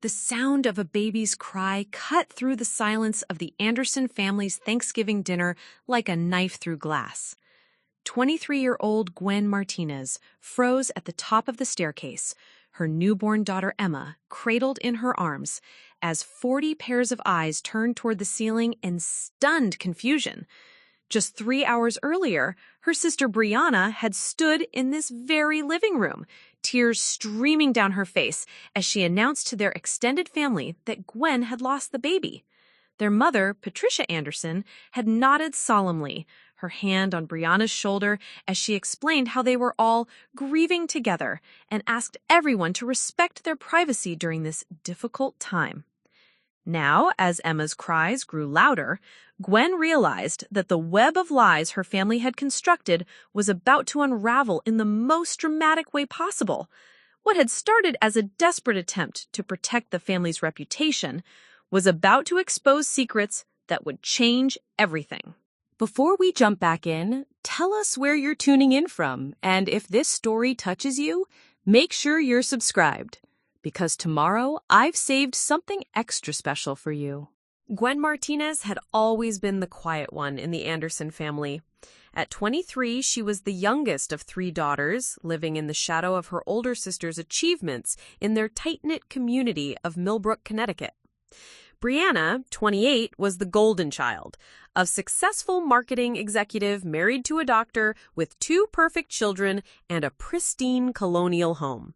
The sound of a baby's cry cut through the silence of the Anderson family's Thanksgiving dinner like a knife through glass. 23-year-old Gwen Martinez froze at the top of the staircase, her newborn daughter Emma cradled in her arms, as 40 pairs of eyes turned toward the ceiling in stunned confusion. Just 3 hours earlier, her sister Brianna had stood in this very living room, tears streaming down her face as she announced to their extended family that Gwen had lost the baby. Their mother, Patricia Anderson, had nodded solemnly, her hand on Brianna's shoulder as she explained how they were all grieving together and asked everyone to respect their privacy during this difficult time. Now, as Emma's cries grew louder, Gwen realized that the web of lies her family had constructed was about to unravel in the most dramatic way possible. What had started as a desperate attempt to protect the family's reputation was about to expose secrets that would change everything. Before we jump back in, tell us where you're tuning in from, and if this story touches you, make sure you're subscribed, because tomorrow I've saved something extra special for you. Gwen Martinez had always been the quiet one in the Anderson family. At 23, she was the youngest of 3 daughters, living in the shadow of her older sister's achievements in their tight-knit community of Millbrook, Connecticut. Brianna, 28, was the golden child, a successful marketing executive married to a doctor with 2 perfect children and a pristine colonial home.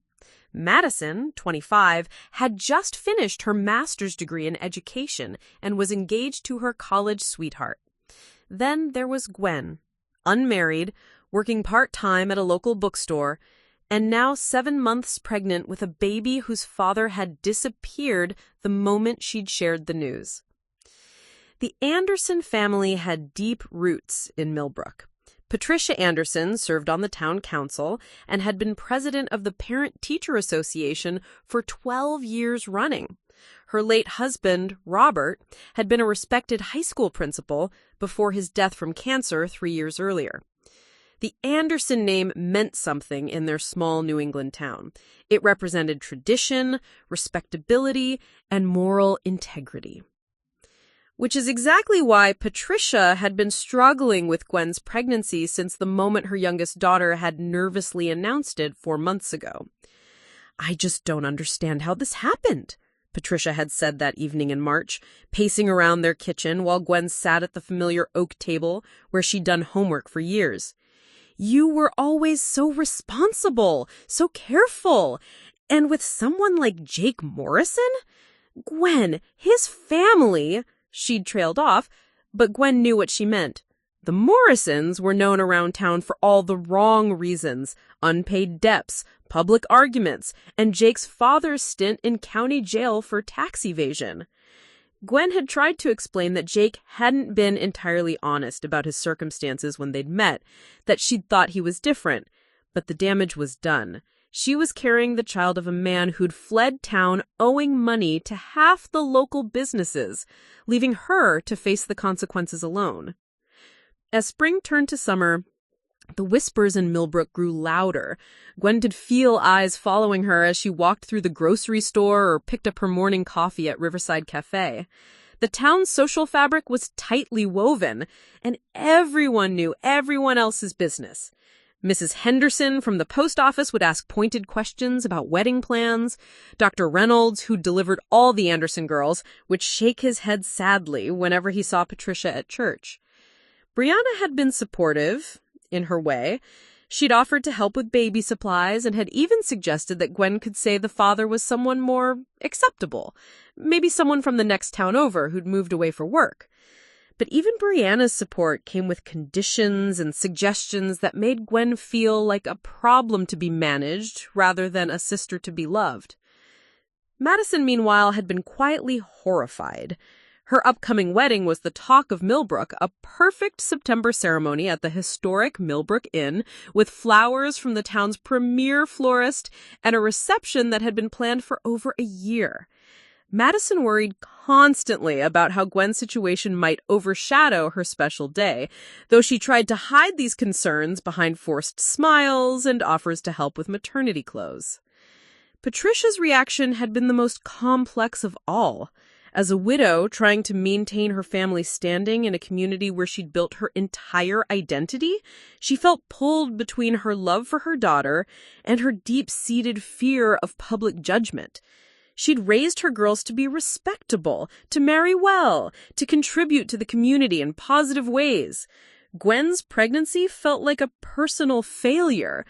Madison, 25, had just finished her master's degree in education and was engaged to her college sweetheart. Then there was Gwen, unmarried, working part-time at a local bookstore, and now 7 months pregnant with a baby whose father had disappeared the moment she'd shared the news. The Anderson family had deep roots in Millbrook. Patricia Anderson served on the town council and had been president of the Parent-Teacher Association for 12 years running. Her late husband, Robert, had been a respected high school principal before his death from cancer 3 years earlier. The Anderson name meant something in their small New England town. It represented tradition, respectability, and moral integrity. Which is exactly why Patricia had been struggling with Gwen's pregnancy since the moment her youngest daughter had nervously announced it 4 months ago. "I just don't understand how this happened," Patricia had said that evening in March, pacing around their kitchen while Gwen sat at the familiar oak table where she'd done homework for years. "You were always so responsible, so careful, and with someone like Jake Morrison? Gwen, his family..." She'd trailed off, but Gwen knew what she meant. The Morrisons were known around town for all the wrong reasons: unpaid debts, public arguments, and Jake's father's stint in county jail for tax evasion. Gwen had tried to explain that Jake hadn't been entirely honest about his circumstances when they'd met, that she'd thought he was different, but the damage was done. She was carrying the child of a man who'd fled town owing money to half the local businesses, leaving her to face the consequences alone. As spring turned to summer, the whispers in Millbrook grew louder. Gwen could feel eyes following her as she walked through the grocery store or picked up her morning coffee at Riverside Cafe. The town's social fabric was tightly woven, and everyone knew everyone else's business. Mrs. Henderson from the post office would ask pointed questions about wedding plans. Dr. Reynolds, who delivered all the Anderson girls, would shake his head sadly whenever he saw Patricia at church. Brianna had been supportive, in her way. She'd offered to help with baby supplies and had even suggested that Gwen could say the father was someone more acceptable, maybe someone from the next town over who'd moved away for work. But even Brianna's support came with conditions and suggestions that made Gwen feel like a problem to be managed rather than a sister to be loved. Madison, meanwhile, had been quietly horrified. Her upcoming wedding was the talk of Millbrook, a perfect September ceremony at the historic Millbrook Inn with flowers from the town's premier florist and a reception that had been planned for over a year. Madison worried constantly about how Gwen's situation might overshadow her special day, though she tried to hide these concerns behind forced smiles and offers to help with maternity clothes. Patricia's reaction had been the most complex of all. As a widow trying to maintain her family's standing in a community where she'd built her entire identity, she felt pulled between her love for her daughter and her deep-seated fear of public judgment. She'd raised her girls to be respectable, to marry well, to contribute to the community in positive ways. Gwen's pregnancy felt like a personal failure,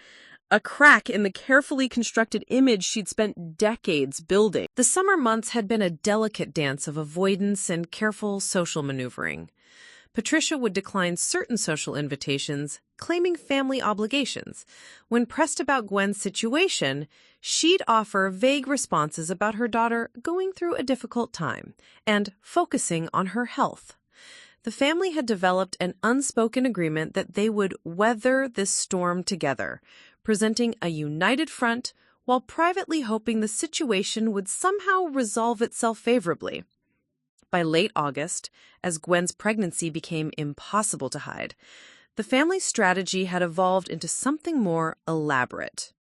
a crack in the carefully constructed image she'd spent decades building. The summer months had been a delicate dance of avoidance and careful social maneuvering. Patricia would decline certain social invitations, claiming family obligations. When pressed about Gwen's situation, she'd offer vague responses about her daughter going through a difficult time and focusing on her health. The family had developed an unspoken agreement that they would weather this storm together, presenting a united front while privately hoping the situation would somehow resolve itself favorably. By late August, as Gwen's pregnancy became impossible to hide, the family's strategy had evolved into something more elaborate.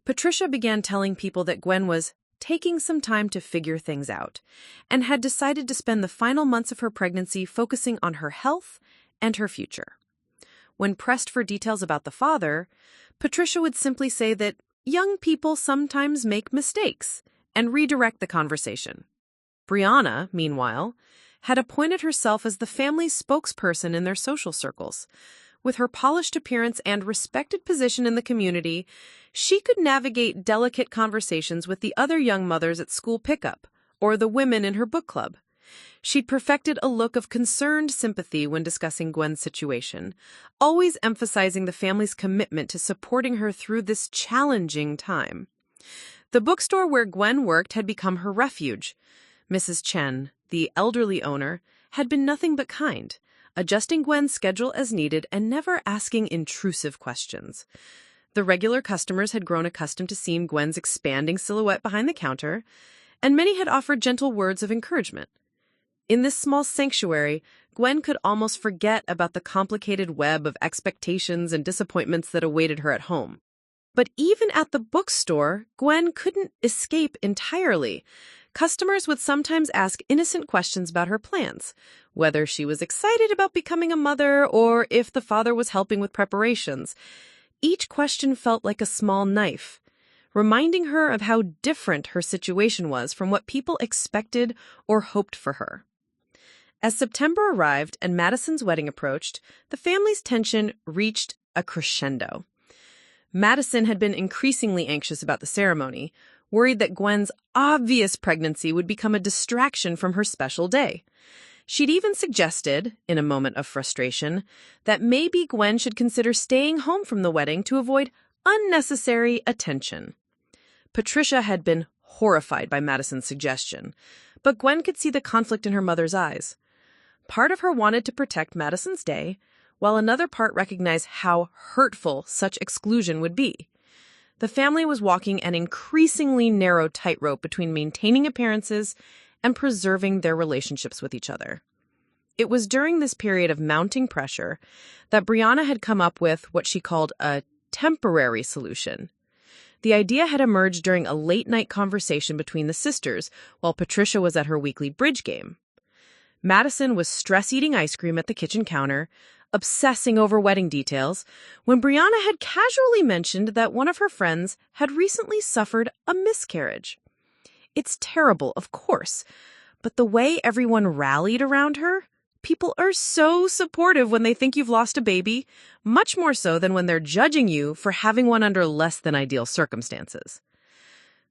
Patricia began telling people that Gwen was taking some time to figure things out and had decided to spend the final months of her pregnancy focusing on her health and her future. When pressed for details about the father, Patricia would simply say that young people sometimes make mistakes and redirect the conversation. Brianna, meanwhile, had appointed herself as the family's spokesperson in their social circles. With her polished appearance and respected position in the community, she could navigate delicate conversations with the other young mothers at school pickup or the women in her book club. She'd perfected a look of concerned sympathy when discussing Gwen's situation, always emphasizing the family's commitment to supporting her through this challenging time. The bookstore where Gwen worked had become her refuge. Mrs. Chen, the elderly owner, had been nothing but kind, adjusting Gwen's schedule as needed and never asking intrusive questions. The regular customers had grown accustomed to seeing Gwen's expanding silhouette behind the counter, and many had offered gentle words of encouragement. In this small sanctuary, Gwen could almost forget about the complicated web of expectations and disappointments that awaited her at home. But even at the bookstore, Gwen couldn't escape entirely. Customers would sometimes ask innocent questions about her plans, whether she was excited about becoming a mother or if the father was helping with preparations. Each question felt like a small knife, reminding her of how different her situation was from what people expected or hoped for her. As September arrived and Madison's wedding approached, the family's tension reached a crescendo. Madison had been increasingly anxious about the ceremony, worried that Gwen's obvious pregnancy would become a distraction from her special day. She'd even suggested, in a moment of frustration, that maybe Gwen should consider staying home from the wedding to avoid unnecessary attention. Patricia had been horrified by Madison's suggestion, but Gwen could see the conflict in her mother's eyes. Part of her wanted to protect Madison's day, while another part recognized how hurtful such exclusion would be. The family was walking an increasingly narrow tightrope between maintaining appearances and preserving their relationships with each other. It was during this period of mounting pressure that Brianna had come up with what she called a temporary solution. The idea had emerged during a late-night conversation between the sisters while Patricia was at her weekly bridge game. Madison was stress-eating ice cream at the kitchen counter, obsessing over wedding details, when Brianna had casually mentioned that one of her friends had recently suffered a miscarriage. It's terrible, of course, but the way everyone rallied around her, people are so supportive when they think you've lost a baby, much more so than when they're judging you for having one under less than ideal circumstances.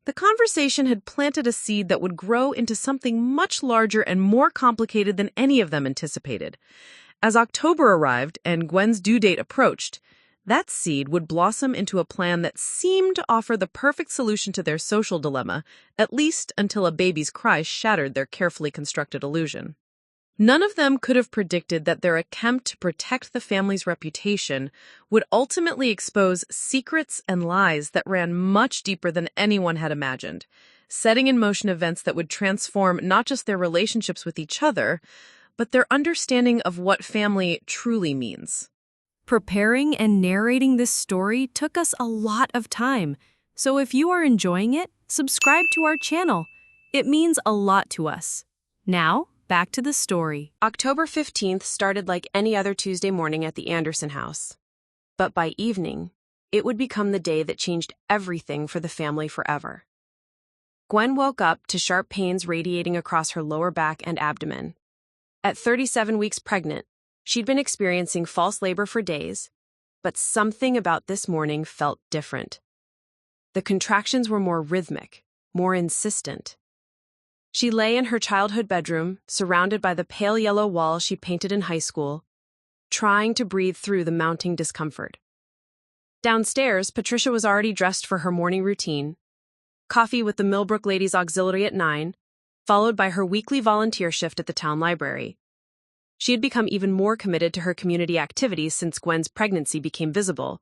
The conversation had planted a seed that would grow into something much larger and more complicated than any of them anticipated. As October arrived and Gwen's due date approached, that seed would blossom into a plan that seemed to offer the perfect solution to their social dilemma, at least until a baby's cries shattered their carefully constructed illusion. None of them could have predicted that their attempt to protect the family's reputation would ultimately expose secrets and lies that ran much deeper than anyone had imagined, setting in motion events that would transform not just their relationships with each other, but their understanding of what family truly means. Preparing and narrating this story took us a lot of time, so if you are enjoying it, subscribe to our channel. It means a lot to us. Now, back to the story. October 15th started like any other Tuesday morning at the Anderson house. But by evening, it would become the day that changed everything for the family forever. Gwen woke up to sharp pains radiating across her lower back and abdomen. At 37 weeks pregnant, she'd been experiencing false labor for days, but something about this morning felt different. The contractions were more rhythmic, more insistent. She lay in her childhood bedroom, surrounded by the pale yellow walls she painted in high school, trying to breathe through the mounting discomfort. Downstairs, Patricia was already dressed for her morning routine. Coffee with the Millbrook Ladies Auxiliary at 9, followed by her weekly volunteer shift at the town library. She had become even more committed to her community activities since Gwen's pregnancy became visible,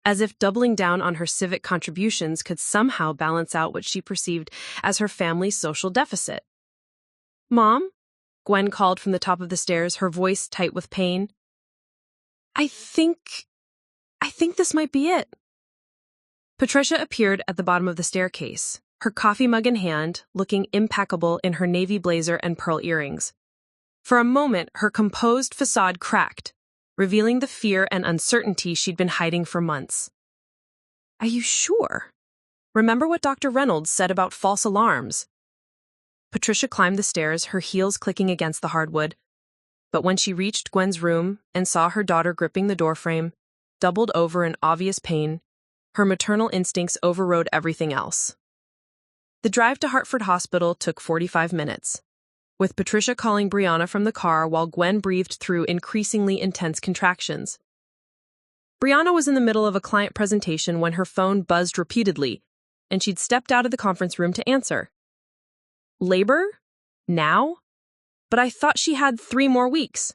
as if doubling down on her civic contributions could somehow balance out what she perceived as her family's social deficit. "Mom?" Gwen called from the top of the stairs, her voice tight with pain. I think this might be it." Patricia appeared at the bottom of the staircase, her coffee mug in hand, looking impeccable in her navy blazer and pearl earrings. For a moment, her composed facade cracked, revealing the fear and uncertainty she'd been hiding for months. "Are you sure? Remember what Dr. Reynolds said about false alarms?" Patricia climbed the stairs, her heels clicking against the hardwood. But when she reached Gwen's room and saw her daughter gripping the doorframe, doubled over in obvious pain, her maternal instincts overrode everything else. The drive to Hartford Hospital took 45 minutes, with Patricia calling Brianna from the car while Gwen breathed through increasingly intense contractions. Brianna was in the middle of a client presentation when her phone buzzed repeatedly, and she'd stepped out of the conference room to answer. "Labor? Now? But I thought she had 3 more weeks."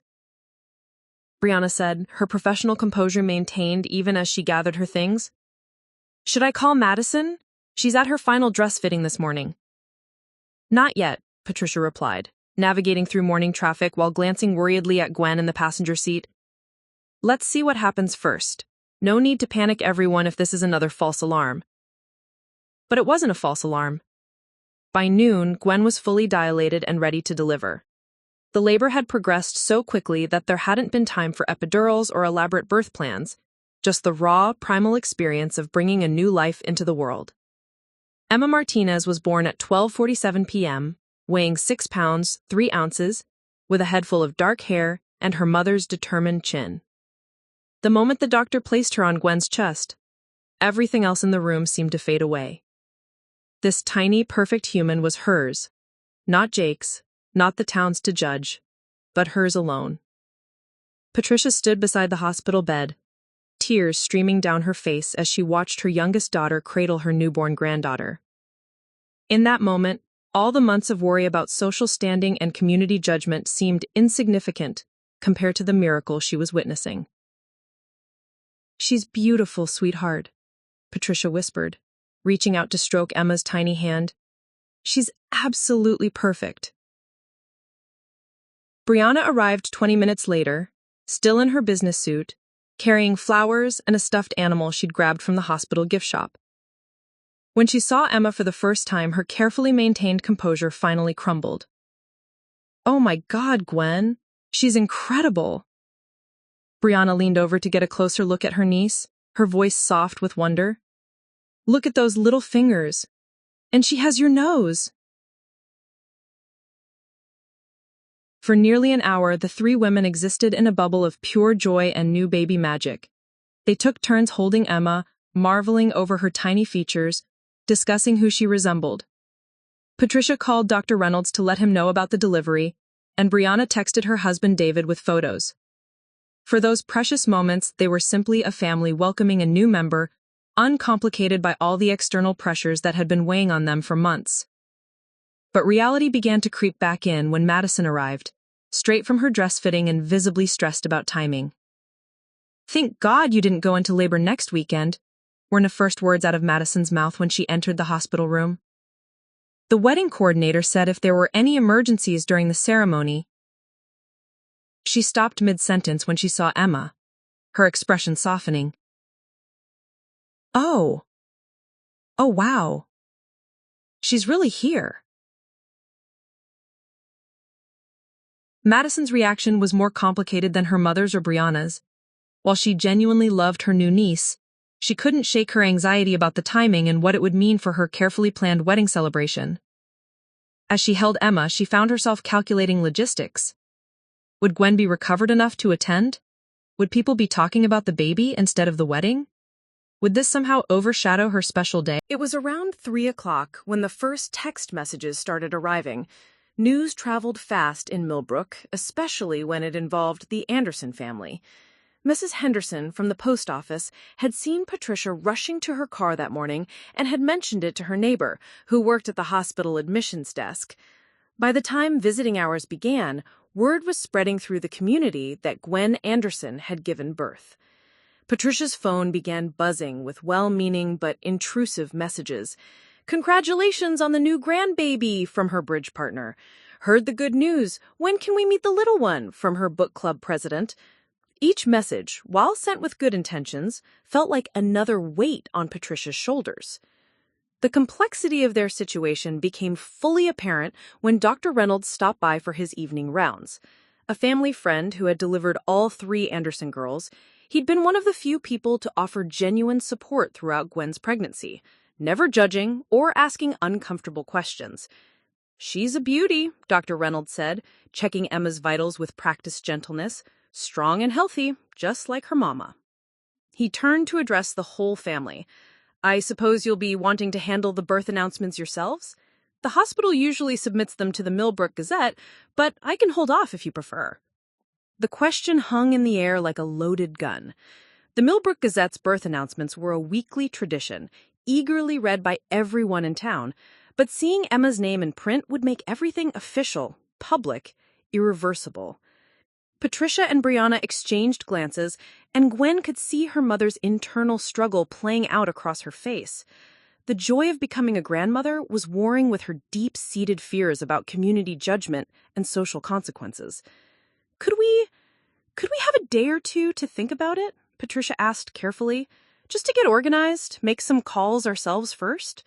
Brianna said, her professional composure maintained even as she gathered her things. "Should I call Madison? She's at her final dress fitting this morning." "Not yet," Patricia replied, navigating through morning traffic while glancing worriedly at Gwen in the passenger seat. "Let's see what happens first. No need to panic everyone if this is another false alarm." But it wasn't a false alarm. By noon, Gwen was fully dilated and ready to deliver. The labor had progressed so quickly that there hadn't been time for epidurals or elaborate birth plans, just the raw, primal experience of bringing a new life into the world. Emma Martinez was born at 12:47 p.m., weighing 6 pounds, 3 ounces, with a head full of dark hair and her mother's determined chin. The moment the doctor placed her on Gwen's chest, everything else in the room seemed to fade away. This tiny, perfect human was hers, not Jake's, not the town's to judge, but hers alone. Patricia stood beside the hospital bed, tears streaming down her face as she watched her youngest daughter cradle her newborn granddaughter. In that moment, all the months of worry about social standing and community judgment seemed insignificant compared to the miracle she was witnessing. "She's beautiful, sweetheart," Patricia whispered, reaching out to stroke Emma's tiny hand. "She's absolutely perfect." Brianna arrived 20 minutes later, still in her business suit, carrying flowers and a stuffed animal she'd grabbed from the hospital gift shop. When she saw Emma for the first time, her carefully maintained composure finally crumbled. "Oh my God, Gwen, she's incredible." Brianna leaned over to get a closer look at her niece, her voice soft with wonder. "Look at those little fingers. And she has your nose." For nearly an hour, the 3 women existed in a bubble of pure joy and new baby magic. They took turns holding Emma, marveling over her tiny features, discussing who she resembled. Patricia called Dr. Reynolds to let him know about the delivery, and Brianna texted her husband David with photos. For those precious moments, they were simply a family welcoming a new member, uncomplicated by all the external pressures that had been weighing on them for months. But reality began to creep back in when Madison arrived, straight from her dress fitting and visibly stressed about timing. "Thank God you didn't go into labor next weekend," were the first words out of Madison's mouth when she entered the hospital room. The wedding coordinator said if there were any emergencies during the ceremony. She stopped mid-sentence when she saw Emma, her expression softening. Oh, wow. She's really here. Madison's reaction was more complicated than her mother's or Brianna's. While she genuinely loved her new niece, she couldn't shake her anxiety about the timing and what it would mean for her carefully planned wedding celebration. As she held Emma, she found herself calculating logistics. Would Gwen be recovered enough to attend? Would people be talking about the baby instead of the wedding? Would this somehow overshadow her special day? It was around 3 o'clock when the first text messages started arriving. News traveled fast in Millbrook, especially when it involved the Anderson family. Mrs. Henderson from the post office had seen Patricia rushing to her car that morning and had mentioned it to her neighbor, who worked at the hospital admissions desk. By the time visiting hours began, word was spreading through the community that Gwen Anderson had given birth. Patricia's phone began buzzing with well-meaning but intrusive messages. "Congratulations on the new grandbaby," from her bridge partner. "Heard the good news. When can we meet the little one?" from her book club president. Each message, while sent with good intentions, felt like another weight on Patricia's shoulders. The complexity of their situation became fully apparent when Dr. Reynolds stopped by for his evening rounds. A family friend who had delivered all 3 Anderson girls, he'd been one of the few people to offer genuine support throughout Gwen's pregnancy, never judging or asking uncomfortable questions. "She's a beauty," Dr. Reynolds said, checking Emma's vitals with practiced gentleness. "Strong and healthy, just like her mama." He turned to address the whole family. "I suppose you'll be wanting to handle the birth announcements yourselves? The hospital usually submits them to the Millbrook Gazette, but I can hold off if you prefer." The question hung in the air like a loaded gun. The Millbrook Gazette's birth announcements were a weekly tradition, eagerly read by everyone in town, but seeing Emma's name in print would make everything official, public, irreversible. Patricia and Brianna exchanged glances, and Gwen could see her mother's internal struggle playing out across her face. The joy of becoming a grandmother was warring with her deep-seated fears about community judgment and social consequences. Could we have a day or two to think about it?" Patricia asked carefully. "Just to get organized, make some calls ourselves first?"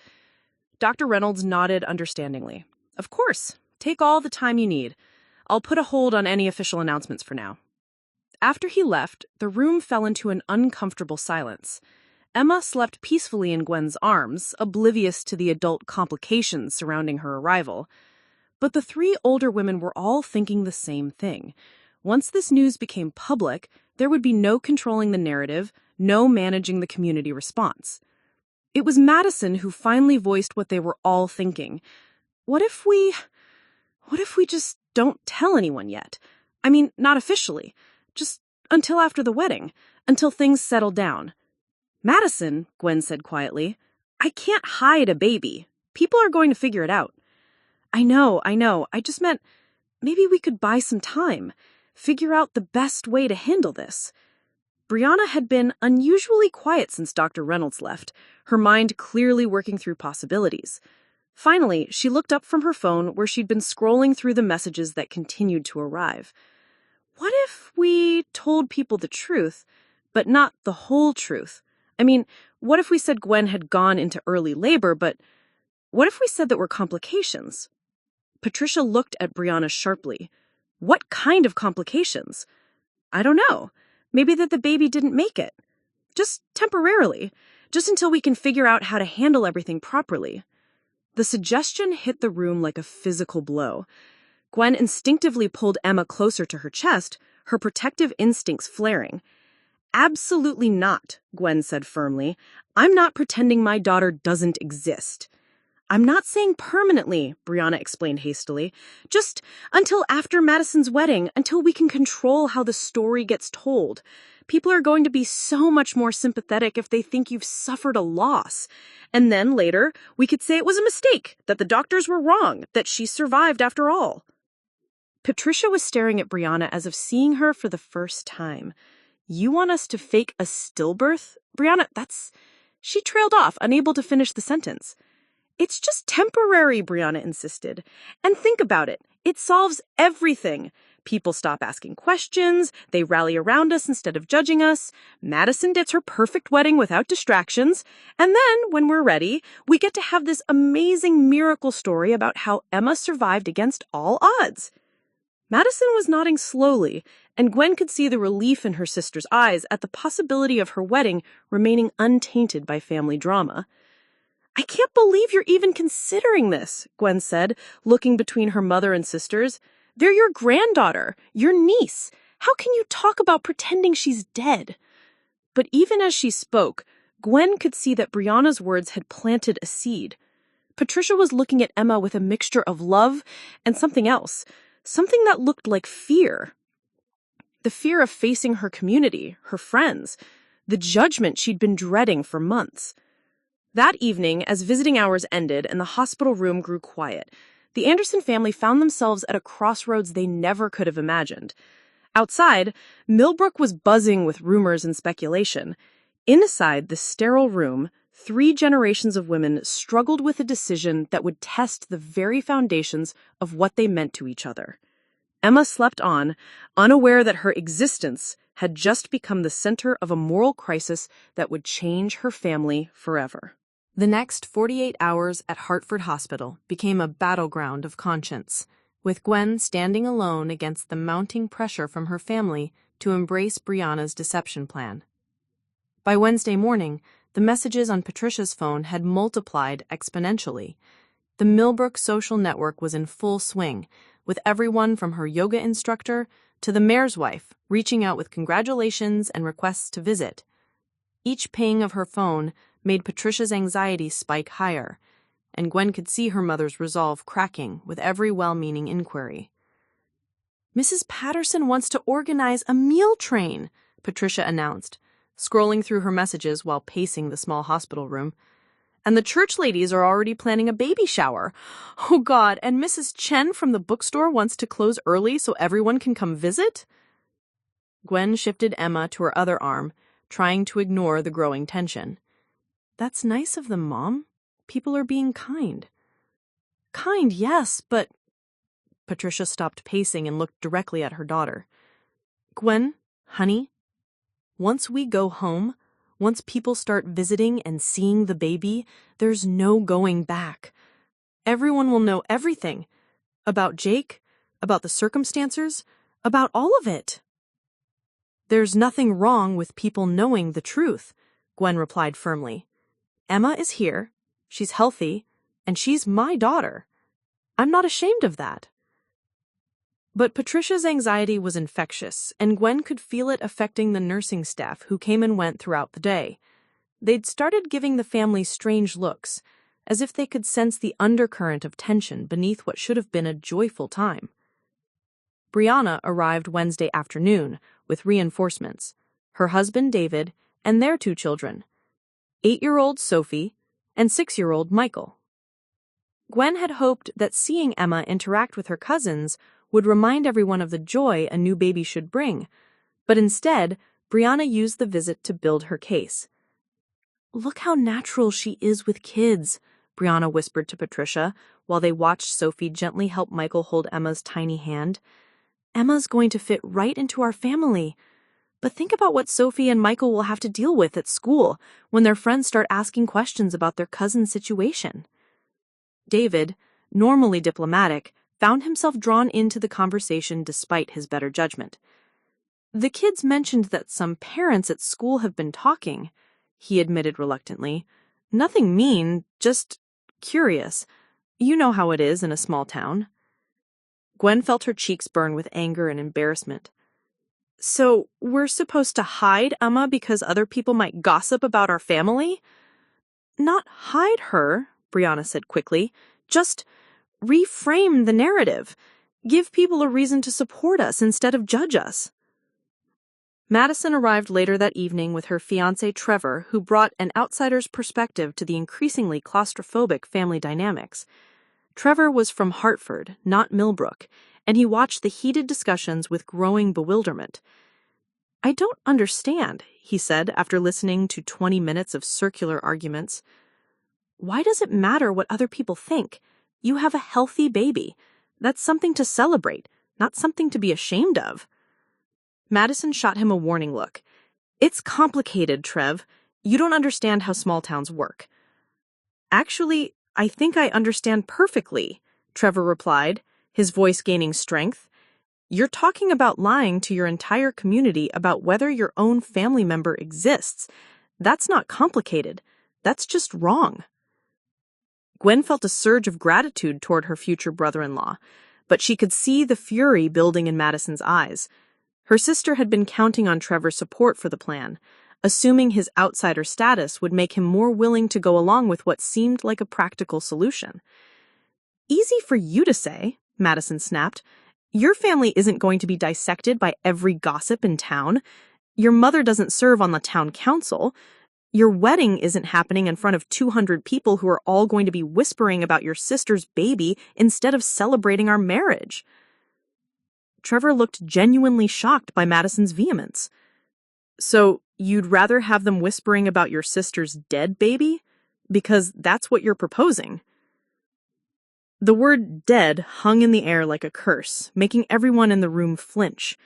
Dr. Reynolds nodded understandingly. "Of course. Take all the time you need. I'll put a hold on any official announcements for now." After he left, the room fell into an uncomfortable silence. Emma slept peacefully in Gwen's arms, oblivious to the adult complications surrounding her arrival. But the 3 older women were all thinking the same thing. Once this news became public, there would be no controlling the narrative, no managing the community response. It was Madison who finally voiced what they were all thinking. What if we just don't tell anyone yet? I mean, not officially. Just until after the wedding, until things settle down. "Madison," Gwen said quietly, "I can't hide a baby. People are going to figure it out." I know. I just meant maybe we could buy some time, figure out the best way to handle this." Brianna had been unusually quiet since Dr. Reynolds left, her mind clearly working through possibilities. Finally, she looked up from her phone where she'd been scrolling through the messages that continued to arrive. "What if we told people the truth, but not the whole truth? I mean, what if we said Gwen had gone into early labor, but what if we said that were complications?" Patricia looked at Brianna sharply. "What kind of complications?" "I don't know. Maybe that the baby didn't make it. Just temporarily. Just until we can figure out how to handle everything properly." The suggestion hit the room like a physical blow. Gwen instinctively pulled Emma closer to her chest, her protective instincts flaring. "Absolutely not," Gwen said firmly. "I'm not pretending my daughter doesn't exist." "I'm not saying permanently," Brianna explained hastily. "Just until after Madison's wedding, until we can control how the story gets told. People are going to be so much more sympathetic if they think you've suffered a loss. And then later, we could say it was a mistake, that the doctors were wrong, that she survived after all." Patricia was staring at Brianna as if seeing her for the first time. "You want us to fake a stillbirth? Brianna, She trailed off, unable to finish the sentence. "It's just temporary," Brianna insisted. "And think about it. It solves everything. People stop asking questions, they rally around us instead of judging us, Madison gets her perfect wedding without distractions, and then, when we're ready, we get to have this amazing miracle story about how Emma survived against all odds. Madison was nodding slowly, and Gwen could see the relief in her sister's eyes at the possibility of her wedding remaining untainted by family drama. "I can't believe you're even considering this," Gwen said, looking between her mother and sisters. "They're your granddaughter, your niece. How can you talk about pretending she's dead?" But even as she spoke, Gwen could see that Brianna's words had planted a seed. Patricia was looking at Emma with a mixture of love and something else, something that looked like fear. The fear of facing her community, her friends, the judgment she'd been dreading for months. That evening, as visiting hours ended and the hospital room grew quiet, the Anderson family found themselves at a crossroads they never could have imagined. Outside, Millbrook was buzzing with rumors and speculation. Inside the sterile room, 3 generations of women struggled with a decision that would test the very foundations of what they meant to each other. Emma slept on, unaware that her existence had just become the center of a moral crisis that would change her family forever. The next 48 hours at Hartford Hospital became a battleground of conscience, with Gwen standing alone against the mounting pressure from her family to embrace Brianna's deception plan. By Wednesday morning, the messages on Patricia's phone had multiplied exponentially. The Millbrook social network was in full swing, with everyone from her yoga instructor to the mayor's wife reaching out with congratulations and requests to visit. Each ping of her phone made Patricia's anxiety spike higher, and Gwen could see her mother's resolve cracking with every well-meaning inquiry. "Mrs. Patterson wants to organize a meal train," Patricia announced, scrolling through her messages while pacing the small hospital room. "And the church ladies are already planning a baby shower. Oh God, and Mrs. Chen from the bookstore wants to close early so everyone can come visit?" Gwen shifted Emma to her other arm, trying to ignore the growing tension. "That's nice of them, Mom. People are being kind." "Kind, yes, but—" Patricia stopped pacing and looked directly at her daughter. "Gwen, honey, once we go home, once people start visiting and seeing the baby, there's no going back. Everyone will know everything. About Jake, about the circumstances, about all of it." "There's nothing wrong with people knowing the truth," Gwen replied firmly. "Emma is here, she's healthy, and she's my daughter. I'm not ashamed of that." But Patricia's anxiety was infectious, and Gwen could feel it affecting the nursing staff who came and went throughout the day. They'd started giving the family strange looks, as if they could sense the undercurrent of tension beneath what should have been a joyful time. Brianna arrived Wednesday afternoon with reinforcements, her husband David, and their 2 children, 8-year-old Sophie and 6-year-old Michael. Gwen had hoped that seeing Emma interact with her cousins would remind everyone of the joy a new baby should bring, but instead, Brianna used the visit to build her case. "Look how natural she is with kids," Brianna whispered to Patricia while they watched Sophie gently help Michael hold Emma's tiny hand. "Emma's going to fit right into our family. But think about what Sophie and Michael will have to deal with at school when their friends start asking questions about their cousin's situation." David, normally diplomatic, found himself drawn into the conversation despite his better judgment. "The kids mentioned that some parents at school have been talking," he admitted reluctantly. "Nothing mean, just curious. You know how it is in a small town." Gwen felt her cheeks burn with anger and embarrassment. "So we're supposed to hide Emma because other people might gossip about our family?" "Not hide her," Brianna said quickly. "Just reframe the narrative. Give people a reason to support us instead of judge us." Madison arrived later that evening with her fiancé Trevor, who brought an outsider's perspective to the increasingly claustrophobic family dynamics. Trevor was from Hartford, not Millbrook, and he watched the heated discussions with growing bewilderment. "I don't understand," he said after listening to 20 minutes of circular arguments. "Why does it matter what other people think? You have a healthy baby. That's something to celebrate, not something to be ashamed of. Madison shot him a warning look. It's complicated, Trev. You don't understand how small towns work. Actually, I think I understand perfectly, Trevor replied, his voice gaining strength. You're talking about lying to your entire community about whether your own family member exists. That's not complicated. That's just wrong. Gwen felt a surge of gratitude toward her future brother-in-law, but she could see the fury building in Madison's eyes. Her sister had been counting on Trevor's support for the plan, assuming his outsider status would make him more willing to go along with what seemed like a practical solution. Easy for you to say, Madison snapped. Your family isn't going to be dissected by every gossip in town. Your mother doesn't serve on the town council. Your wedding isn't happening in front of 200 people who are all going to be whispering about your sister's baby instead of celebrating our marriage. Trevor looked genuinely shocked by Madison's vehemence. So, you'd rather have them whispering about your sister's dead baby? Because that's what you're proposing. The word dead hung in the air like a curse, making everyone in the room flinch.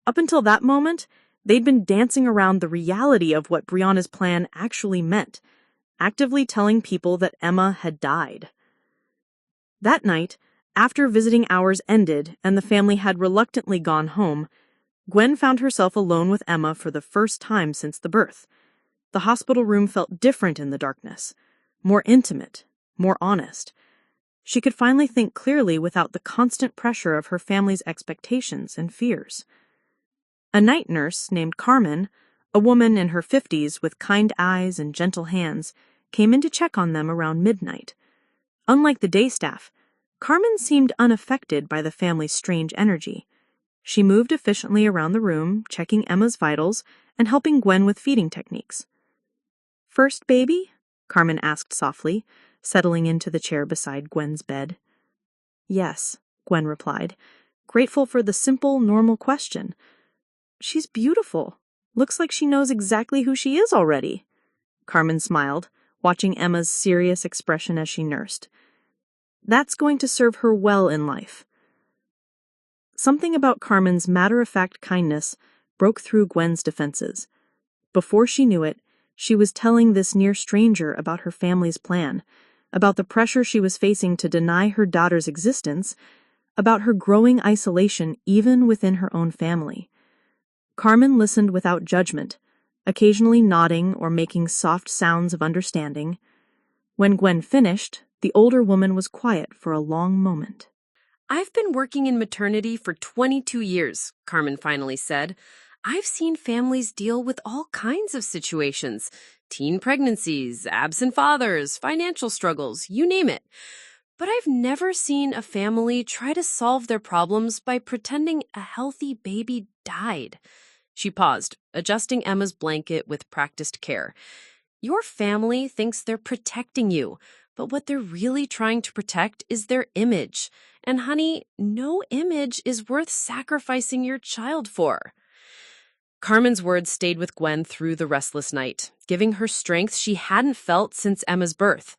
Up until that moment, they'd been dancing around the reality of what Brianna's plan actually meant, actively telling people that Emma had died. That night, after visiting hours ended and the family had reluctantly gone home, Gwen found herself alone with Emma for the first time since the birth. The hospital room felt different in the darkness, more intimate, more honest. She could finally think clearly without the constant pressure of her family's expectations and fears. A night nurse named Carmen, a woman in her 50s with kind eyes and gentle hands, came in to check on them around midnight. Unlike the day staff, Carmen seemed unaffected by the family's strange energy. She moved efficiently around the room, checking Emma's vitals and helping Gwen with feeding techniques. "First baby?" Carmen asked softly, settling into the chair beside Gwen's bed. "Yes," Gwen replied, grateful for the simple, normal question. "She's beautiful. Looks like she knows exactly who she is already." Carmen smiled, watching Emma's serious expression as she nursed. "That's going to serve her well in life." Something about Carmen's matter-of-fact kindness broke through Gwen's defenses. Before she knew it, she was telling this near stranger about her family's plan, about the pressure she was facing to deny her daughter's existence, about her growing isolation even within her own family. Carmen listened without judgment, occasionally nodding or making soft sounds of understanding. When Gwen finished, the older woman was quiet for a long moment. "I've been working in maternity for 22 years, Carmen finally said. I've seen families deal with all kinds of situations. Teen pregnancies, absent fathers, financial struggles, you name it. But I've never seen a family try to solve their problems by pretending a healthy baby died." She paused, adjusting Emma's blanket with practiced care. "Your family thinks they're protecting you, but what they're really trying to protect is their image. And honey, no image is worth sacrificing your child for." Carmen's words stayed with Gwen through the restless night, giving her strength she hadn't felt since Emma's birth.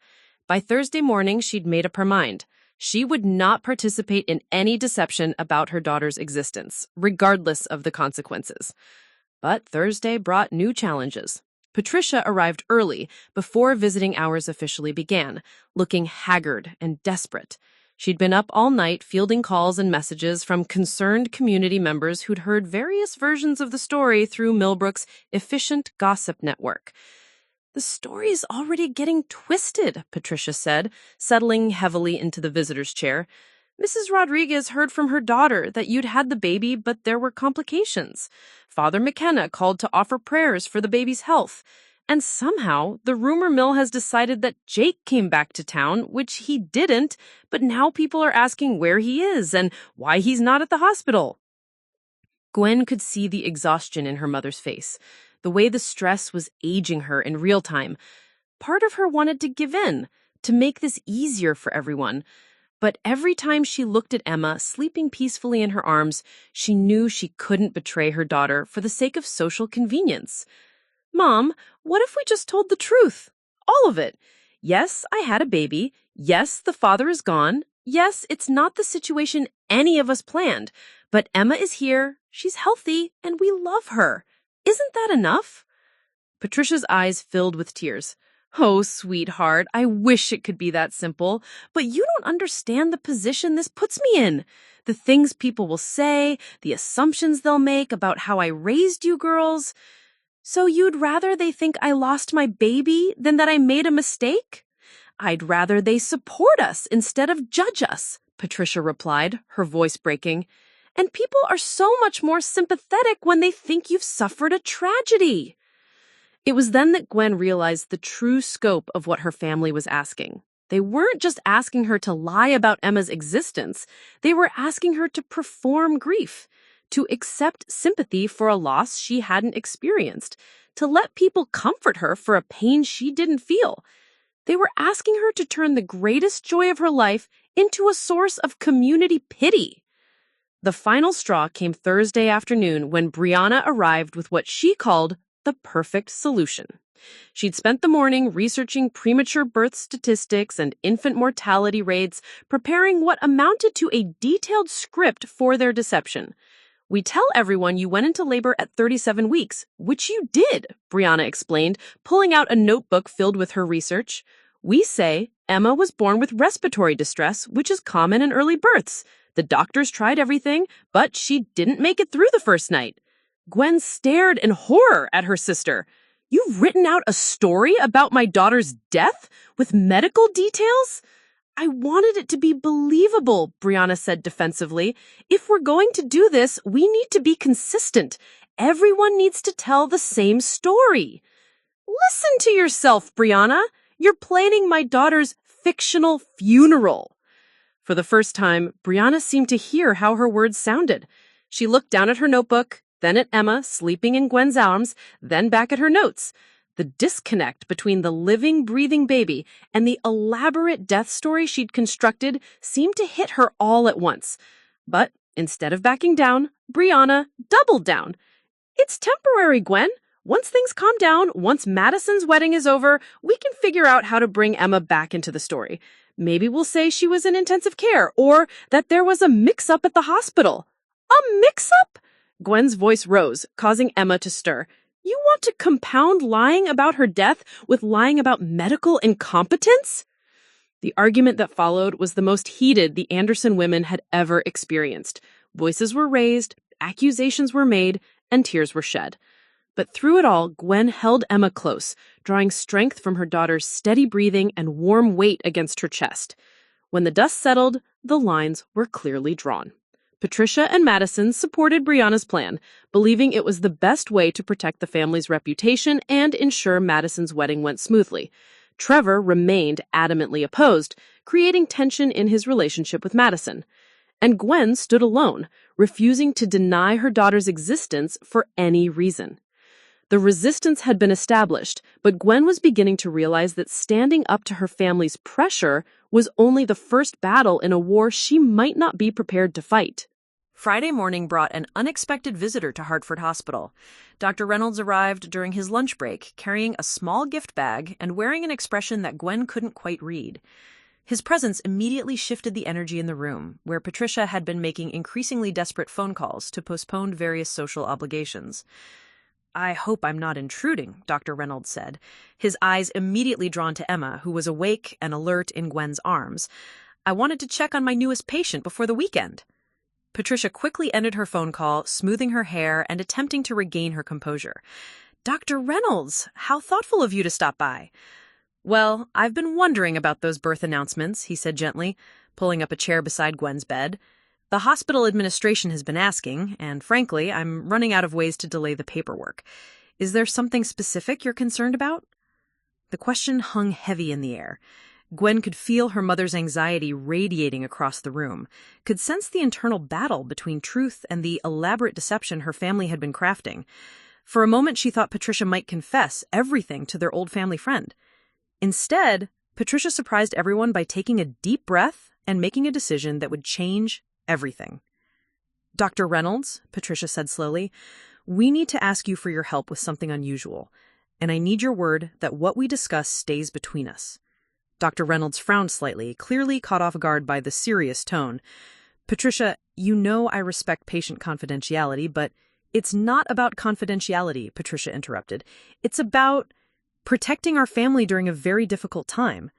By Thursday morning, she'd made up her mind. She would not participate in any deception about her daughter's existence, regardless of the consequences. But Thursday brought new challenges. Patricia arrived early, before visiting hours officially began, looking haggard and desperate. She'd been up all night fielding calls and messages from concerned community members who'd heard various versions of the story through Millbrook's efficient gossip network. "The story's already getting twisted," Patricia said, settling heavily into the visitor's chair. "Mrs. Rodriguez heard from her daughter that you'd had the baby, but there were complications. Father McKenna called to offer prayers for the baby's health. And somehow, the rumor mill has decided that Jake came back to town, which he didn't, but now people are asking where he is and why he's not at the hospital." Gwen could see the exhaustion in her mother's face, the way the stress was aging her in real time. Part of her wanted to give in, to make this easier for everyone. But every time she looked at Emma, sleeping peacefully in her arms, she knew she couldn't betray her daughter for the sake of social convenience. "Mom, what if we just told the truth? All of it. Yes, I had a baby. Yes, the father is gone. Yes, it's not the situation any of us planned. But Emma is here, she's healthy, and we love her. Isn't that enough? Patricia's eyes filled with tears. Oh, sweetheart, I wish it could be that simple, but you don't understand the position this puts me in. The things people will say, the assumptions they'll make about how I raised you girls. So you'd rather they think I lost my baby than that I made a mistake? I'd rather they support us instead of judge us, Patricia replied, her voice breaking. And people are so much more sympathetic when they think you've suffered a tragedy. It was then that Gwen realized the true scope of what her family was asking. They weren't just asking her to lie about Emma's existence. They were asking her to perform grief, to accept sympathy for a loss she hadn't experienced, to let people comfort her for a pain she didn't feel. They were asking her to turn the greatest joy of her life into a source of community pity. The final straw came Thursday afternoon when Brianna arrived with what she called the perfect solution. She'd spent the morning researching premature birth statistics and infant mortality rates, preparing what amounted to a detailed script for their deception. We tell everyone you went into labor at 37 weeks, which you did, Brianna explained, pulling out a notebook filled with her research. We say Emma was born with respiratory distress, which is common in early births. The doctors tried everything, but she didn't make it through the first night. Gwen stared in horror at her sister. You've written out a story about my daughter's death with medical details? I wanted it to be believable, Brianna said defensively. If we're going to do this, we need to be consistent. Everyone needs to tell the same story. Listen to yourself, Brianna. You're planning my daughter's fictional funeral. For the first time, Brianna seemed to hear how her words sounded. She looked down at her notebook, then at Emma, sleeping in Gwen's arms, then back at her notes. The disconnect between the living, breathing baby and the elaborate death story she'd constructed seemed to hit her all at once. But instead of backing down, Brianna doubled down. It's temporary, Gwen. Once things calm down, once Madison's wedding is over, we can figure out how to bring Emma back into the story. Maybe we'll say she was in intensive care or that there was a mix-up at the hospital. A mix-up? Gwen's voice rose, causing Emma to stir. You want to compound lying about her death with lying about medical incompetence? The argument that followed was the most heated the Anderson women had ever experienced. Voices were raised, accusations were made, and tears were shed. But through it all, Gwen held Emma close, drawing strength from her daughter's steady breathing and warm weight against her chest. When the dust settled, the lines were clearly drawn. Patricia and Madison supported Brianna's plan, believing it was the best way to protect the family's reputation and ensure Madison's wedding went smoothly. Trevor remained adamantly opposed, creating tension in his relationship with Madison. And Gwen stood alone, refusing to deny her daughter's existence for any reason. The resistance had been established, but Gwen was beginning to realize that standing up to her family's pressure was only the first battle in a war she might not be prepared to fight. Friday morning brought an unexpected visitor to Hartford Hospital. Dr. Reynolds arrived during his lunch break, carrying a small gift bag and wearing an expression that Gwen couldn't quite read. His presence immediately shifted the energy in the room, where Patricia had been making increasingly desperate phone calls to postpone various social obligations. I hope I'm not intruding, Dr. Reynolds said, his eyes immediately drawn to Emma, who was awake and alert in Gwen's arms. I wanted to check on my newest patient before the weekend. Patricia quickly ended her phone call, smoothing her hair and attempting to regain her composure. Dr. Reynolds, how thoughtful of you to stop by. Well, I've been wondering about those birth announcements, he said gently, pulling up a chair beside Gwen's bed. The hospital administration has been asking, and frankly, I'm running out of ways to delay the paperwork. Is there something specific you're concerned about? The question hung heavy in the air. Gwen could feel her mother's anxiety radiating across the room, could sense the internal battle between truth and the elaborate deception her family had been crafting. For a moment, she thought Patricia might confess everything to their old family friend. Instead, Patricia surprised everyone by taking a deep breath and making a decision that would change everything. Dr. Reynolds, Patricia said slowly, we need to ask you for your help with something unusual, and I need your word that what we discuss stays between us. Dr. Reynolds frowned slightly, clearly caught off guard by the serious tone. Patricia, you know I respect patient confidentiality, but it's not about confidentiality, Patricia interrupted. It's about protecting our family during a very difficult time.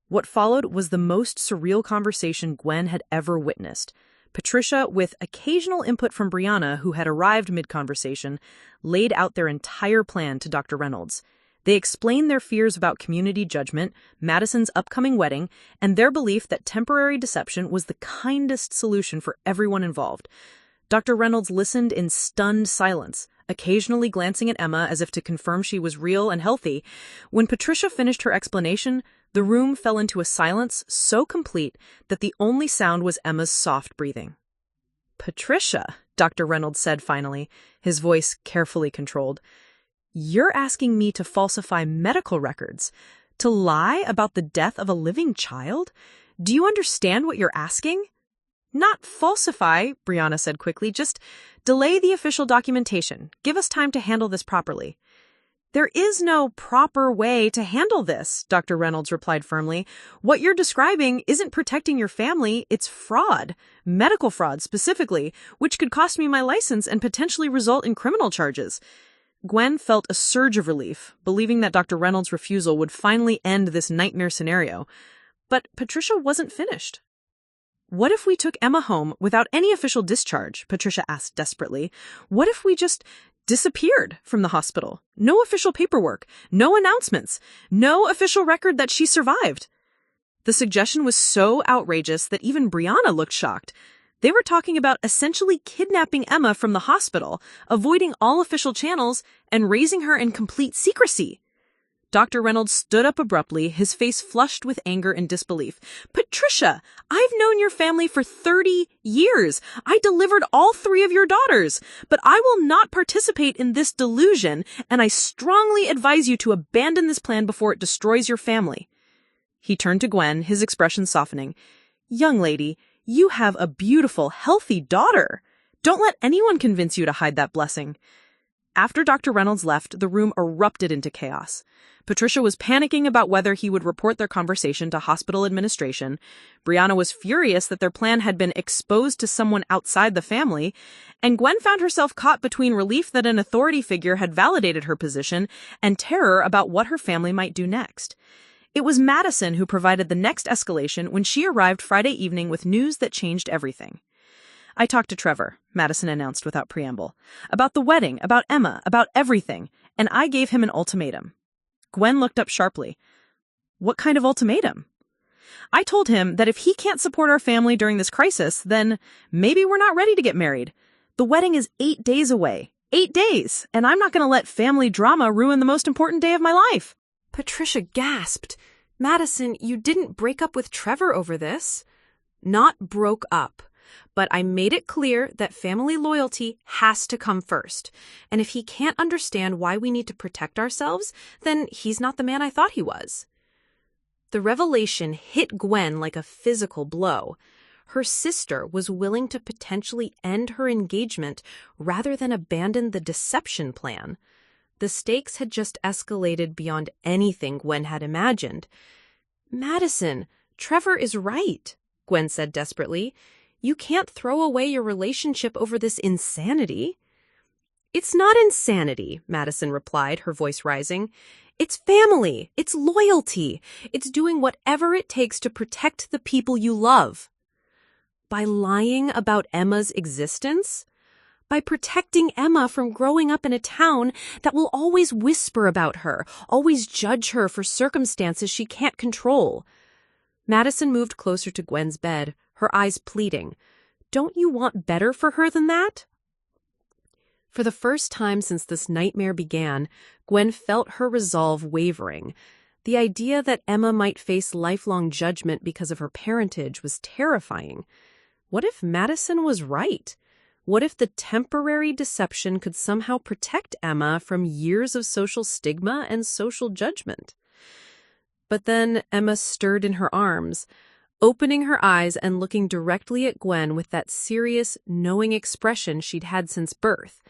What followed was the most surreal conversation Gwen had ever witnessed. Patricia, with occasional input from Brianna, who had arrived mid-conversation, laid out their entire plan to Dr. Reynolds. They explained their fears about community judgment, Madison's upcoming wedding, and their belief that temporary deception was the kindest solution for everyone involved. Dr. Reynolds listened in stunned silence, occasionally glancing at Emma as if to confirm she was real and healthy. When Patricia finished her explanation, the room fell into a silence so complete that the only sound was Emma's soft breathing. "Patricia," Dr. Reynolds said finally, his voice carefully controlled, "you're asking me to falsify medical records, to lie about the death of a living child? Do you understand what you're asking?" "Not falsify," Brianna said quickly, "just delay the official documentation. Give us time to handle this properly." "There is no proper way to handle this," Dr. Reynolds replied firmly. "What you're describing isn't protecting your family, it's fraud, medical fraud specifically, which could cost me my license and potentially result in criminal charges." Gwen felt a surge of relief, believing that Dr. Reynolds' refusal would finally end this nightmare scenario. But Patricia wasn't finished. "What if we took Emma home without any official discharge?" Patricia asked desperately. "What if we just disappeared from the hospital? No official paperwork, no announcements, no official record that she survived." The suggestion was so outrageous that even Brianna looked shocked. They were talking about essentially kidnapping Emma from the hospital, avoiding all official channels, and raising her in complete secrecy. Dr. Reynolds stood up abruptly, his face flushed with anger and disbelief. "Patricia, I've known your family for 30 years. I delivered all 3 of your daughters. But I will not participate in this delusion, and I strongly advise you to abandon this plan before it destroys your family." He turned to Gwen, his expression softening. "Young lady, you have a beautiful, healthy daughter. Don't let anyone convince you to hide that blessing." After Dr. Reynolds left, the room erupted into chaos. Patricia was panicking about whether he would report their conversation to hospital administration. Brianna was furious that their plan had been exposed to someone outside the family. And Gwen found herself caught between relief that an authority figure had validated her position and terror about what her family might do next. It was Madison who provided the next escalation when she arrived Friday evening with news that changed everything. "I talked to Trevor," Madison announced without preamble, "about the wedding, about Emma, about everything, and I gave him an ultimatum." Gwen looked up sharply. "What kind of ultimatum?" "I told him that if he can't support our family during this crisis, then maybe we're not ready to get married. The wedding is 8 days away. 8 days, and I'm not going to let family drama ruin the most important day of my life." Patricia gasped. "Madison, you didn't break up with Trevor over this." "Not broke up. But I made it clear that family loyalty has to come first. And if he can't understand why we need to protect ourselves, then he's not the man I thought he was." The revelation hit Gwen like a physical blow. Her sister was willing to potentially end her engagement rather than abandon the deception plan. The stakes had just escalated beyond anything Gwen had imagined. "Madison, Trevor is right," Gwen said desperately. "You can't throw away your relationship over this insanity." "It's not insanity," Madison replied, her voice rising. "It's family. It's loyalty. It's doing whatever it takes to protect the people you love." By lying about Emma's existence? By protecting Emma from growing up in a town that will always whisper about her, always judge her for circumstances she can't control. Madison moved closer to Gwen's bed, her eyes pleading. "Don't you want better for her than that?" For the first time since this nightmare began, Gwen felt her resolve wavering. The idea that Emma might face lifelong judgment because of her parentage was terrifying. What if Madison was right? What if the temporary deception could somehow protect Emma from years of social stigma and social judgment? But then Emma stirred in her arms, opening her eyes and looking directly at Gwen with that serious, knowing expression she'd had since birth.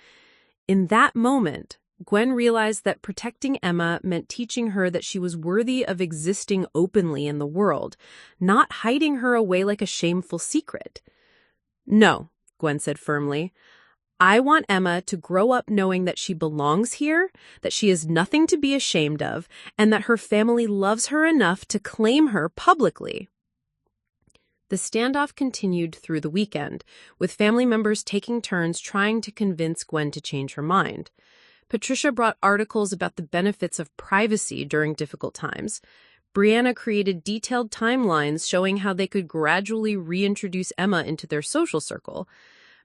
In that moment, Gwen realized that protecting Emma meant teaching her that she was worthy of existing openly in the world, not hiding her away like a shameful secret. No, Gwen said firmly. I want Emma to grow up knowing that she belongs here, that she is nothing to be ashamed of, and that her family loves her enough to claim her publicly. The standoff continued through the weekend, with family members taking turns trying to convince Gwen to change her mind. Patricia brought articles about the benefits of privacy during difficult times. Brianna created detailed timelines showing how they could gradually reintroduce Emma into their social circle.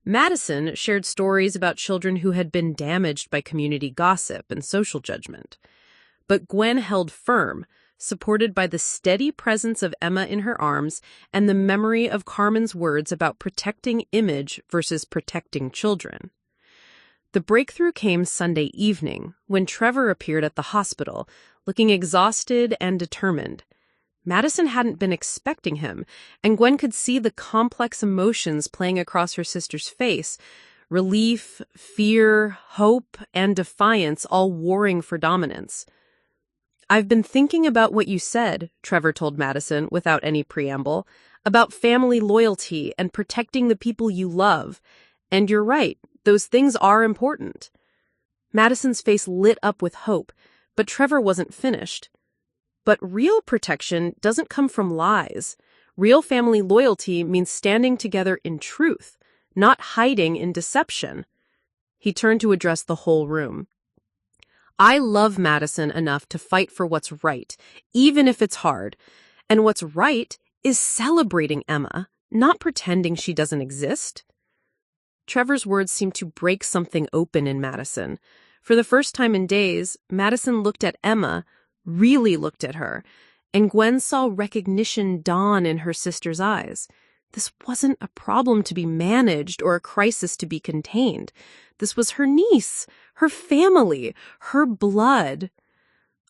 Madison shared stories about children who had been damaged by community gossip and social judgment. But Gwen held firm, supported by the steady presence of Emma in her arms and the memory of Carmen's words about protecting image versus protecting children. The breakthrough came Sunday evening, when Trevor appeared at the hospital, looking exhausted and determined. Madison hadn't been expecting him, and Gwen could see the complex emotions playing across her sister's face: relief, fear, hope, and defiance all warring for dominance. I've been thinking about what you said, Trevor told Madison without any preamble, about family loyalty and protecting the people you love. And you're right, those things are important. Madison's face lit up with hope, but Trevor wasn't finished. But real protection doesn't come from lies. Real family loyalty means standing together in truth, not hiding in deception. He turned to address the whole room. I love Madison enough to fight for what's right, even if it's hard. And what's right is celebrating Emma, not pretending she doesn't exist. Trevor's words seemed to break something open in Madison. For the first time in days, Madison looked at Emma, really looked at her, and Gwen saw recognition dawn in her sister's eyes. This wasn't a problem to be managed or a crisis to be contained. This was her niece, her family, her blood.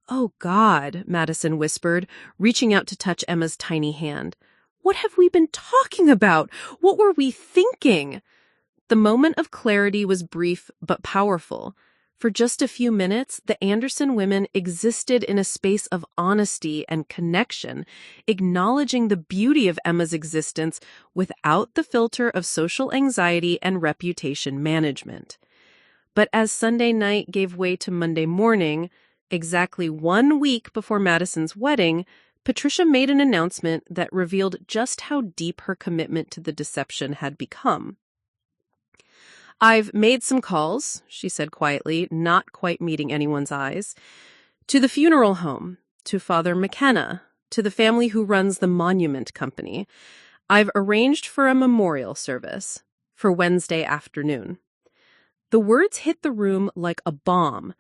Oh, God, Madison whispered, reaching out to touch Emma's tiny hand. What have we been talking about? What were we thinking? The moment of clarity was brief but powerful. For just a few minutes, the Anderson women existed in a space of honesty and connection, acknowledging the beauty of Emma's existence without the filter of social anxiety and reputation management. But as Sunday night gave way to Monday morning, exactly 1 week before Madison's wedding, Patricia made an announcement that revealed just how deep her commitment to the deception had become. I've made some calls, she said quietly, not quite meeting anyone's eyes, to the funeral home, to Father McKenna, to the family who runs the monument company. I've arranged for a memorial service for Wednesday afternoon. The words hit the room like a bomb.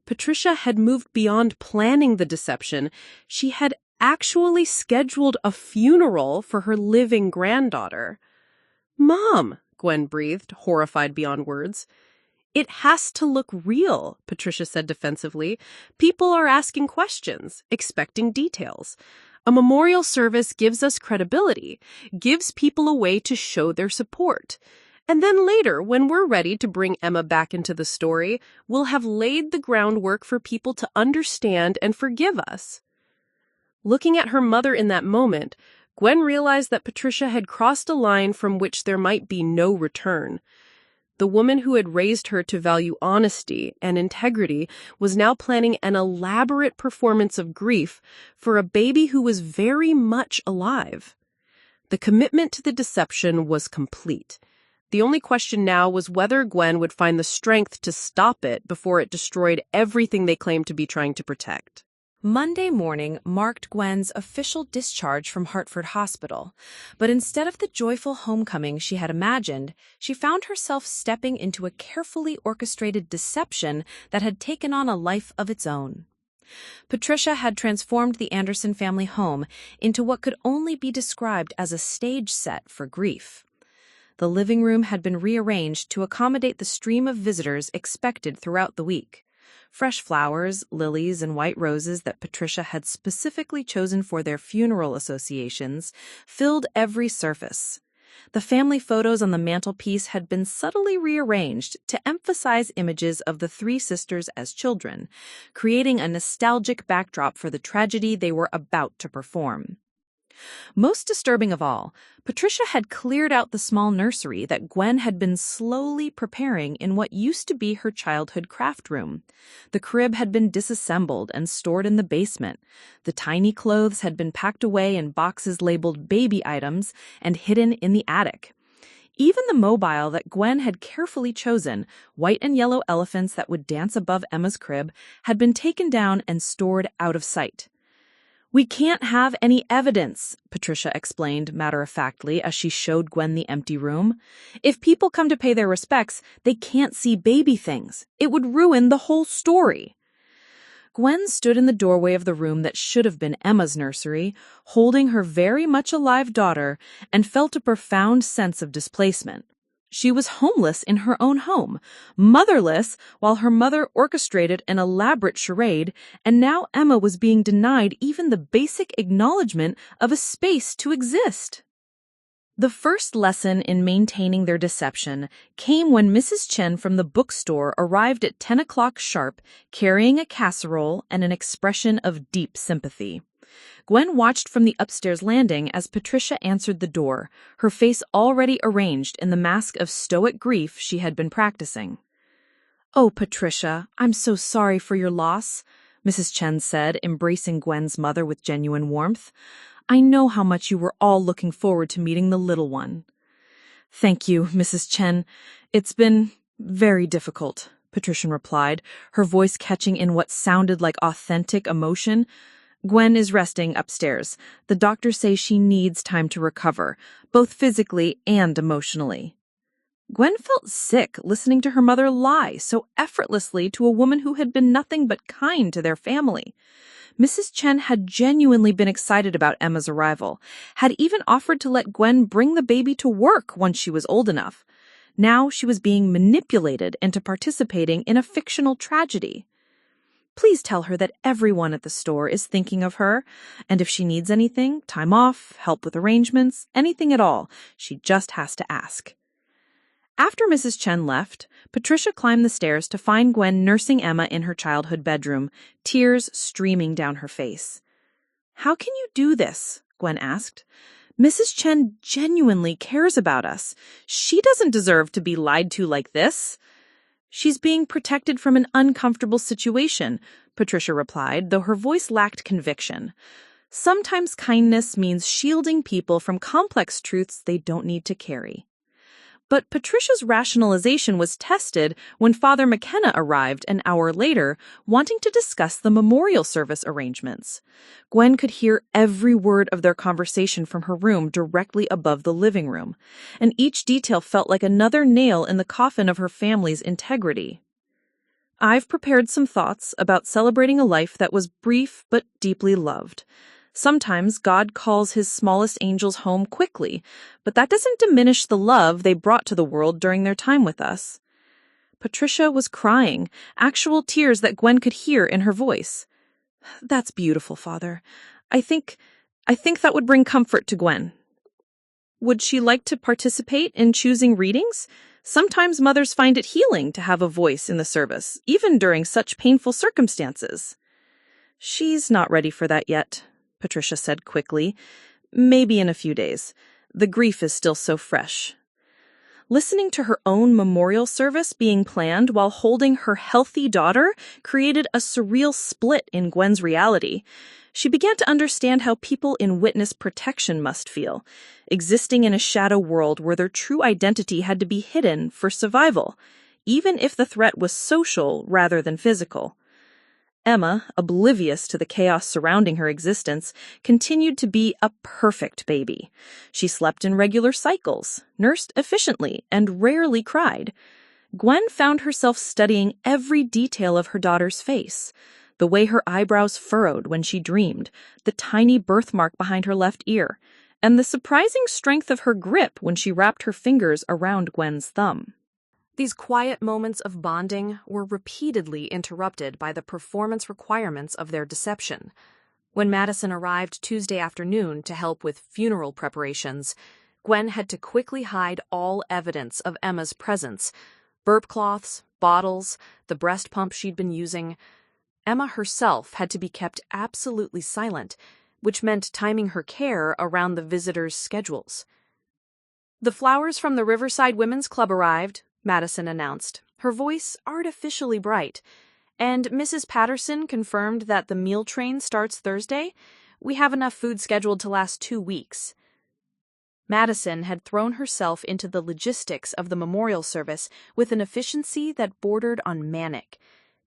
Patricia had moved beyond planning the deception. She had actually scheduled a funeral for her living granddaughter. Mom, Gwen breathed, horrified beyond words. It has to look real, Patricia said defensively. People are asking questions, expecting details. A memorial service gives us credibility, gives people a way to show their support. And then later, when we're ready to bring Emma back into the story, we'll have laid the groundwork for people to understand and forgive us. Looking at her mother in that moment, Gwen realized that Patricia had crossed a line from which there might be no return. The woman who had raised her to value honesty and integrity was now planning an elaborate performance of grief for a baby who was very much alive. The commitment to the deception was complete. The only question now was whether Gwen would find the strength to stop it before it destroyed everything they claimed to be trying to protect. Monday morning marked Gwen's official discharge from Hartford Hospital, but instead of the joyful homecoming she had imagined, she found herself stepping into a carefully orchestrated deception that had taken on a life of its own. Patricia had transformed the Anderson family home into what could only be described as a stage set for grief. The living room had been rearranged to accommodate the stream of visitors expected throughout the week. Fresh flowers, lilies, and white roses that Patricia had specifically chosen for their funeral associations filled every surface. The family photos on the mantelpiece had been subtly rearranged to emphasize images of the three sisters as children, creating a nostalgic backdrop for the tragedy they were about to perform. Most disturbing of all, Patricia had cleared out the small nursery that Gwen had been slowly preparing in what used to be her childhood craft room. The crib had been disassembled and stored in the basement. The tiny clothes had been packed away in boxes labeled baby items and hidden in the attic. Even the mobile that Gwen had carefully chosen, white and yellow elephants that would dance above Emma's crib, had been taken down and stored out of sight. "We can't have any evidence," Patricia explained matter-of-factly as she showed Gwen the empty room. "If people come to pay their respects, they can't see baby things. It would ruin the whole story." Gwen stood in the doorway of the room that should have been Emma's nursery, holding her very much alive daughter, and felt a profound sense of displacement. She was homeless in her own home, motherless while her mother orchestrated an elaborate charade, and now Emma was being denied even the basic acknowledgement of a space to exist. The first lesson in maintaining their deception came when Mrs. Chen from the bookstore arrived at 10 o'clock sharp, carrying a casserole and an expression of deep sympathy. Gwen watched from the upstairs landing as Patricia answered the door, her face already arranged in the mask of stoic grief she had been practicing. "Oh, Patricia, I'm so sorry for your loss," Mrs. Chen said, embracing Gwen's mother with genuine warmth. "I know how much you were all looking forward to meeting the little one." "Thank you, Mrs. Chen. It's been very difficult," Patricia replied, her voice catching in what sounded like authentic emotion. "Gwen is resting upstairs. The doctors say she needs time to recover, both physically and emotionally." Gwen felt sick listening to her mother lie so effortlessly to a woman who had been nothing but kind to their family. Mrs. Chen had genuinely been excited about Emma's arrival, had even offered to let Gwen bring the baby to work once she was old enough. Now she was being manipulated into participating in a fictional tragedy. "Please tell her that everyone at the store is thinking of her, and if she needs anything, time off, help with arrangements, anything at all, she just has to ask." After Mrs. Chen left, Patricia climbed the stairs to find Gwen nursing Emma in her childhood bedroom, tears streaming down her face. "How can you do this?" Gwen asked. "Mrs. Chen genuinely cares about us. She doesn't deserve to be lied to like this." "She's being protected from an uncomfortable situation," Patricia replied, though her voice lacked conviction. "Sometimes kindness means shielding people from complex truths they don't need to carry." But Patricia's rationalization was tested when Father McKenna arrived an hour later, wanting to discuss the memorial service arrangements. Gwen could hear every word of their conversation from her room directly above the living room, and each detail felt like another nail in the coffin of her family's integrity. "I've prepared some thoughts about celebrating a life that was brief but deeply loved. Sometimes God calls his smallest angels home quickly, but that doesn't diminish the love they brought to the world during their time with us." Patricia was crying, actual tears that Gwen could hear in her voice. "That's beautiful, Father. I think that would bring comfort to Gwen." "Would she like to participate in choosing readings? Sometimes mothers find it healing to have a voice in the service, even during such painful circumstances." "She's not ready for that yet," Patricia said quickly. "Maybe in a few days. The grief is still so fresh." Listening to her own memorial service being planned while holding her healthy daughter created a surreal split in Gwen's reality. She began to understand how people in witness protection must feel, existing in a shadow world where their true identity had to be hidden for survival, even if the threat was social rather than physical. Emma, oblivious to the chaos surrounding her existence, continued to be a perfect baby. She slept in regular cycles, nursed efficiently, and rarely cried. Gwen found herself studying every detail of her daughter's face. The way her eyebrows furrowed when she dreamed, the tiny birthmark behind her left ear, and the surprising strength of her grip when she wrapped her fingers around Gwen's thumb. These quiet moments of bonding were repeatedly interrupted by the performance requirements of their deception. When Madison arrived Tuesday afternoon to help with funeral preparations, Gwen had to quickly hide all evidence of Emma's presence: burp cloths, bottles, the breast pump she'd been using. Emma herself had to be kept absolutely silent, which meant timing her care around the visitors' schedules. "The flowers from the Riverside Women's Club arrived," Madison announced, her voice artificially bright. "And Mrs. Patterson confirmed that the meal train starts Thursday. We have enough food scheduled to last 2 weeks." Madison had thrown herself into the logistics of the memorial service with an efficiency that bordered on manic.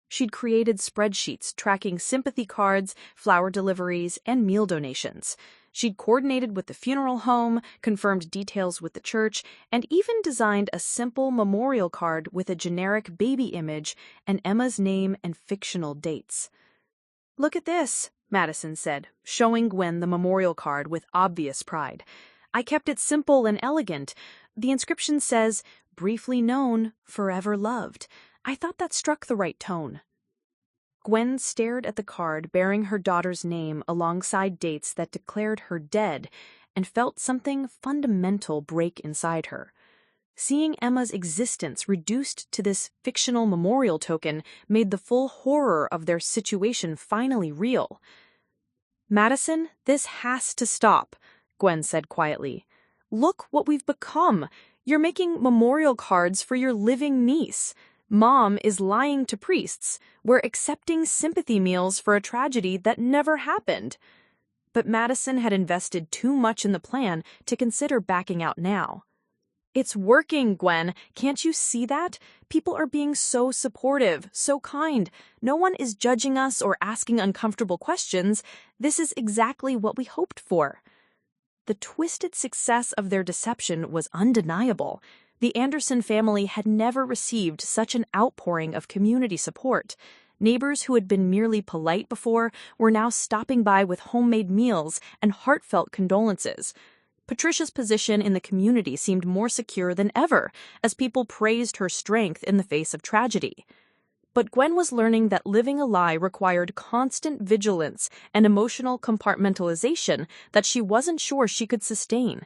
She'd created spreadsheets tracking sympathy cards, flower deliveries, and meal donations. She'd coordinated with the funeral home, confirmed details with the church, and even designed a simple memorial card with a generic baby image and Emma's name and fictional dates. "Look at this," Madison said, showing Gwen the memorial card with obvious pride. "I kept it simple and elegant. The inscription says, 'Briefly known, forever loved.' I thought that struck the right tone." Gwen stared at the card bearing her daughter's name alongside dates that declared her dead and felt something fundamental break inside her. Seeing Emma's existence reduced to this fictional memorial token made the full horror of their situation finally real. "Madison, this has to stop," Gwen said quietly. "Look what we've become. You're making memorial cards for your living niece. Mom is lying to priests. We're accepting sympathy meals for a tragedy that never happened." But Madison had invested too much in the plan to consider backing out now. "It's working, Gwen. Can't you see that? People are being so supportive, so kind. No one is judging us or asking uncomfortable questions. This is exactly what we hoped for." The twisted success of their deception was undeniable. The Anderson family had never received such an outpouring of community support. Neighbors who had been merely polite before were now stopping by with homemade meals and heartfelt condolences. Patricia's position in the community seemed more secure than ever, as people praised her strength in the face of tragedy. But Gwen was learning that living a lie required constant vigilance and emotional compartmentalization that she wasn't sure she could sustain.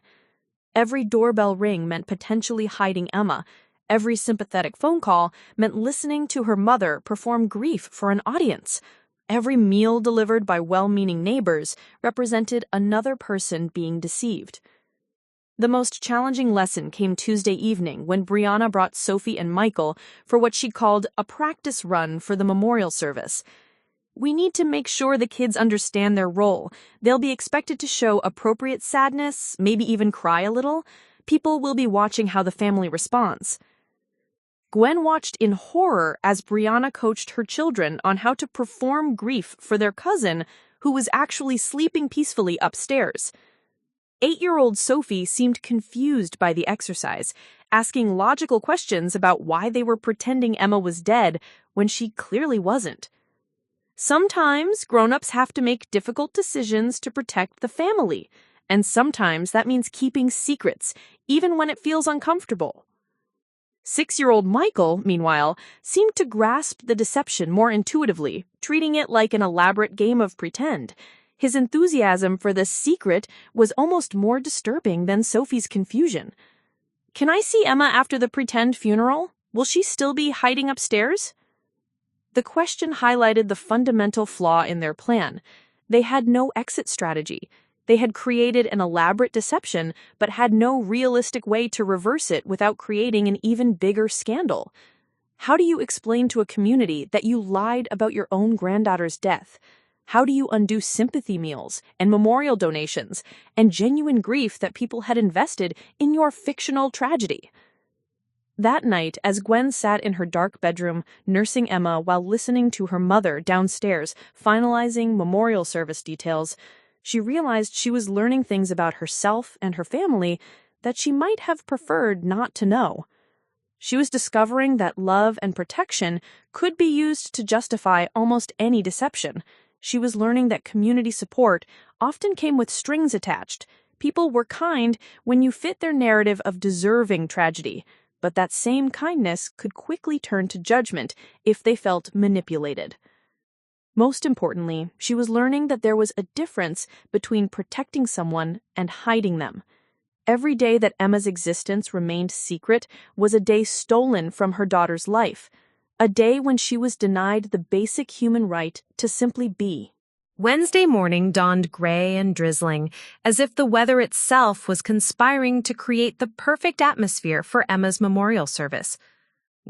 Every doorbell ring meant potentially hiding Emma. Every sympathetic phone call meant listening to her mother perform grief for an audience. Every meal delivered by well-meaning neighbors represented another person being deceived. The most challenging lesson came Tuesday evening when Brianna brought Sophie and Michael for what she called a practice run for the memorial service. "We need to make sure the kids understand their role. They'll be expected to show appropriate sadness, maybe even cry a little. People will be watching how the family responds." Gwen watched in horror as Brianna coached her children on how to perform grief for their cousin, who was actually sleeping peacefully upstairs. 8-year-old Sophie seemed confused by the exercise, asking logical questions about why they were pretending Emma was dead when she clearly wasn't. "Sometimes grown-ups have to make difficult decisions to protect the family, and sometimes that means keeping secrets, even when it feels uncomfortable." 6-year-old Michael, meanwhile, seemed to grasp the deception more intuitively, treating it like an elaborate game of pretend. His enthusiasm for the secret was almost more disturbing than Sophie's confusion. "Can I see Emma after the pretend funeral? Will she still be hiding upstairs?" The question highlighted the fundamental flaw in their plan. They had no exit strategy. They had created an elaborate deception, but had no realistic way to reverse it without creating an even bigger scandal. How do you explain to a community that you lied about your own granddaughter's death? How do you undo sympathy meals and memorial donations and genuine grief that people had invested in your fictional tragedy? That night, as Gwen sat in her dark bedroom, nursing Emma while listening to her mother downstairs finalizing memorial service details, she realized she was learning things about herself and her family that she might have preferred not to know. She was discovering that love and protection could be used to justify almost any deception. She was learning that community support often came with strings attached. People were kind when you fit their narrative of deserving tragedy, but that same kindness could quickly turn to judgment if they felt manipulated. Most importantly, she was learning that there was a difference between protecting someone and hiding them. Every day that Emma's existence remained secret was a day stolen from her daughter's life, a day when she was denied the basic human right to simply be. Wednesday morning dawned gray and drizzling, as if the weather itself was conspiring to create the perfect atmosphere for Emma's memorial service.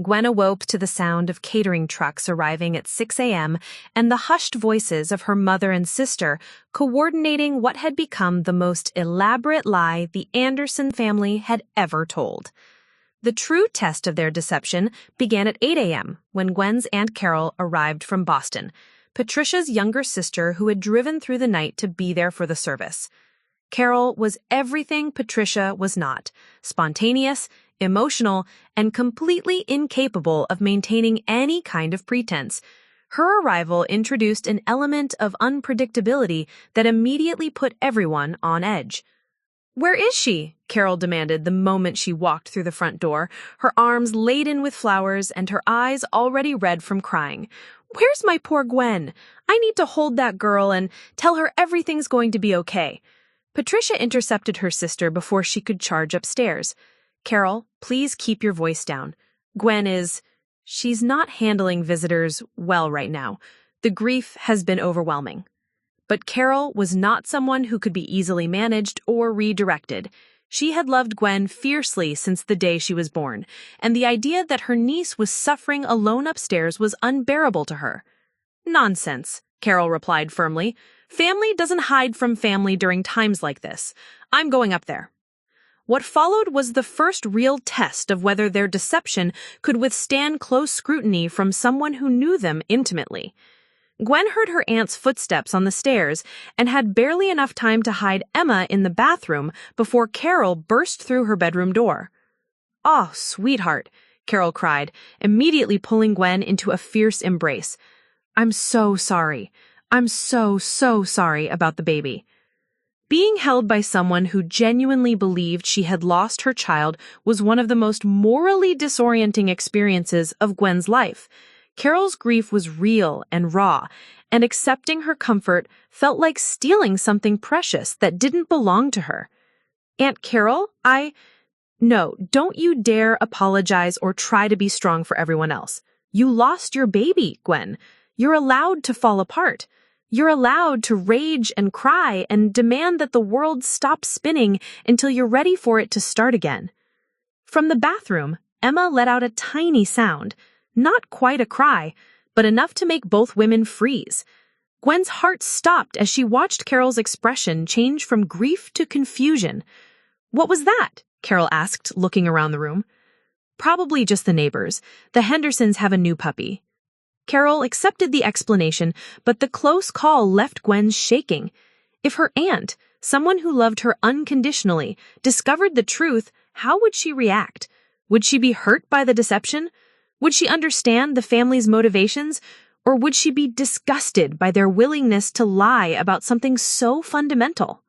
Gwen awoke to the sound of catering trucks arriving at 6 a.m. and the hushed voices of her mother and sister coordinating what had become the most elaborate lie the Anderson family had ever told. The true test of their deception began at 8 a.m. when Gwen's Aunt Carol arrived from Boston, Patricia's younger sister who had driven through the night to be there for the service. Carol was everything Patricia was not: spontaneous, emotional, and completely incapable of maintaining any kind of pretense. Her arrival introduced an element of unpredictability that immediately put everyone on edge. "Where is she?" Carol demanded the moment she walked through the front door, her arms laden with flowers and her eyes already red from crying. "Where's my poor Gwen? I need to hold that girl and tell her everything's going to be okay." Patricia intercepted her sister before she could charge upstairs. "Carol, please keep your voice down. Gwen she's not handling visitors well right now. The grief has been overwhelming." But Carol was not someone who could be easily managed or redirected. She had loved Gwen fiercely since the day she was born, and the idea that her niece was suffering alone upstairs was unbearable to her. "Nonsense," Carol replied firmly. "Family doesn't hide from family during times like this. I'm going up there." What followed was the first real test of whether their deception could withstand close scrutiny from someone who knew them intimately. Gwen heard her aunt's footsteps on the stairs and had barely enough time to hide Emma in the bathroom before Carol burst through her bedroom door. "Oh, sweetheart," Carol cried, immediately pulling Gwen into a fierce embrace. "I'm so sorry. I'm so sorry about the baby." Being held by someone who genuinely believed she had lost her child was one of the most morally disorienting experiences of Gwen's life. Carol's grief was real and raw, and accepting her comfort felt like stealing something precious that didn't belong to her. "Aunt Carol, No, don't you dare apologize or try to be strong for everyone else. You lost your baby, Gwen. You're allowed to fall apart. You're allowed to rage and cry and demand that the world stop spinning until you're ready for it to start again." From the bathroom, Emma let out a tiny sound, not quite a cry, but enough to make both women freeze. Gwen's heart stopped as she watched Carol's expression change from grief to confusion. "What was that?" Carol asked, looking around the room. "Probably just the neighbors. The Hendersons have a new puppy." Carol accepted the explanation, but the close call left Gwen shaking. If her aunt, someone who loved her unconditionally, discovered the truth, how would she react? Would she be hurt by the deception? Would she understand the family's motivations? Or would she be disgusted by their willingness to lie about something so fundamental?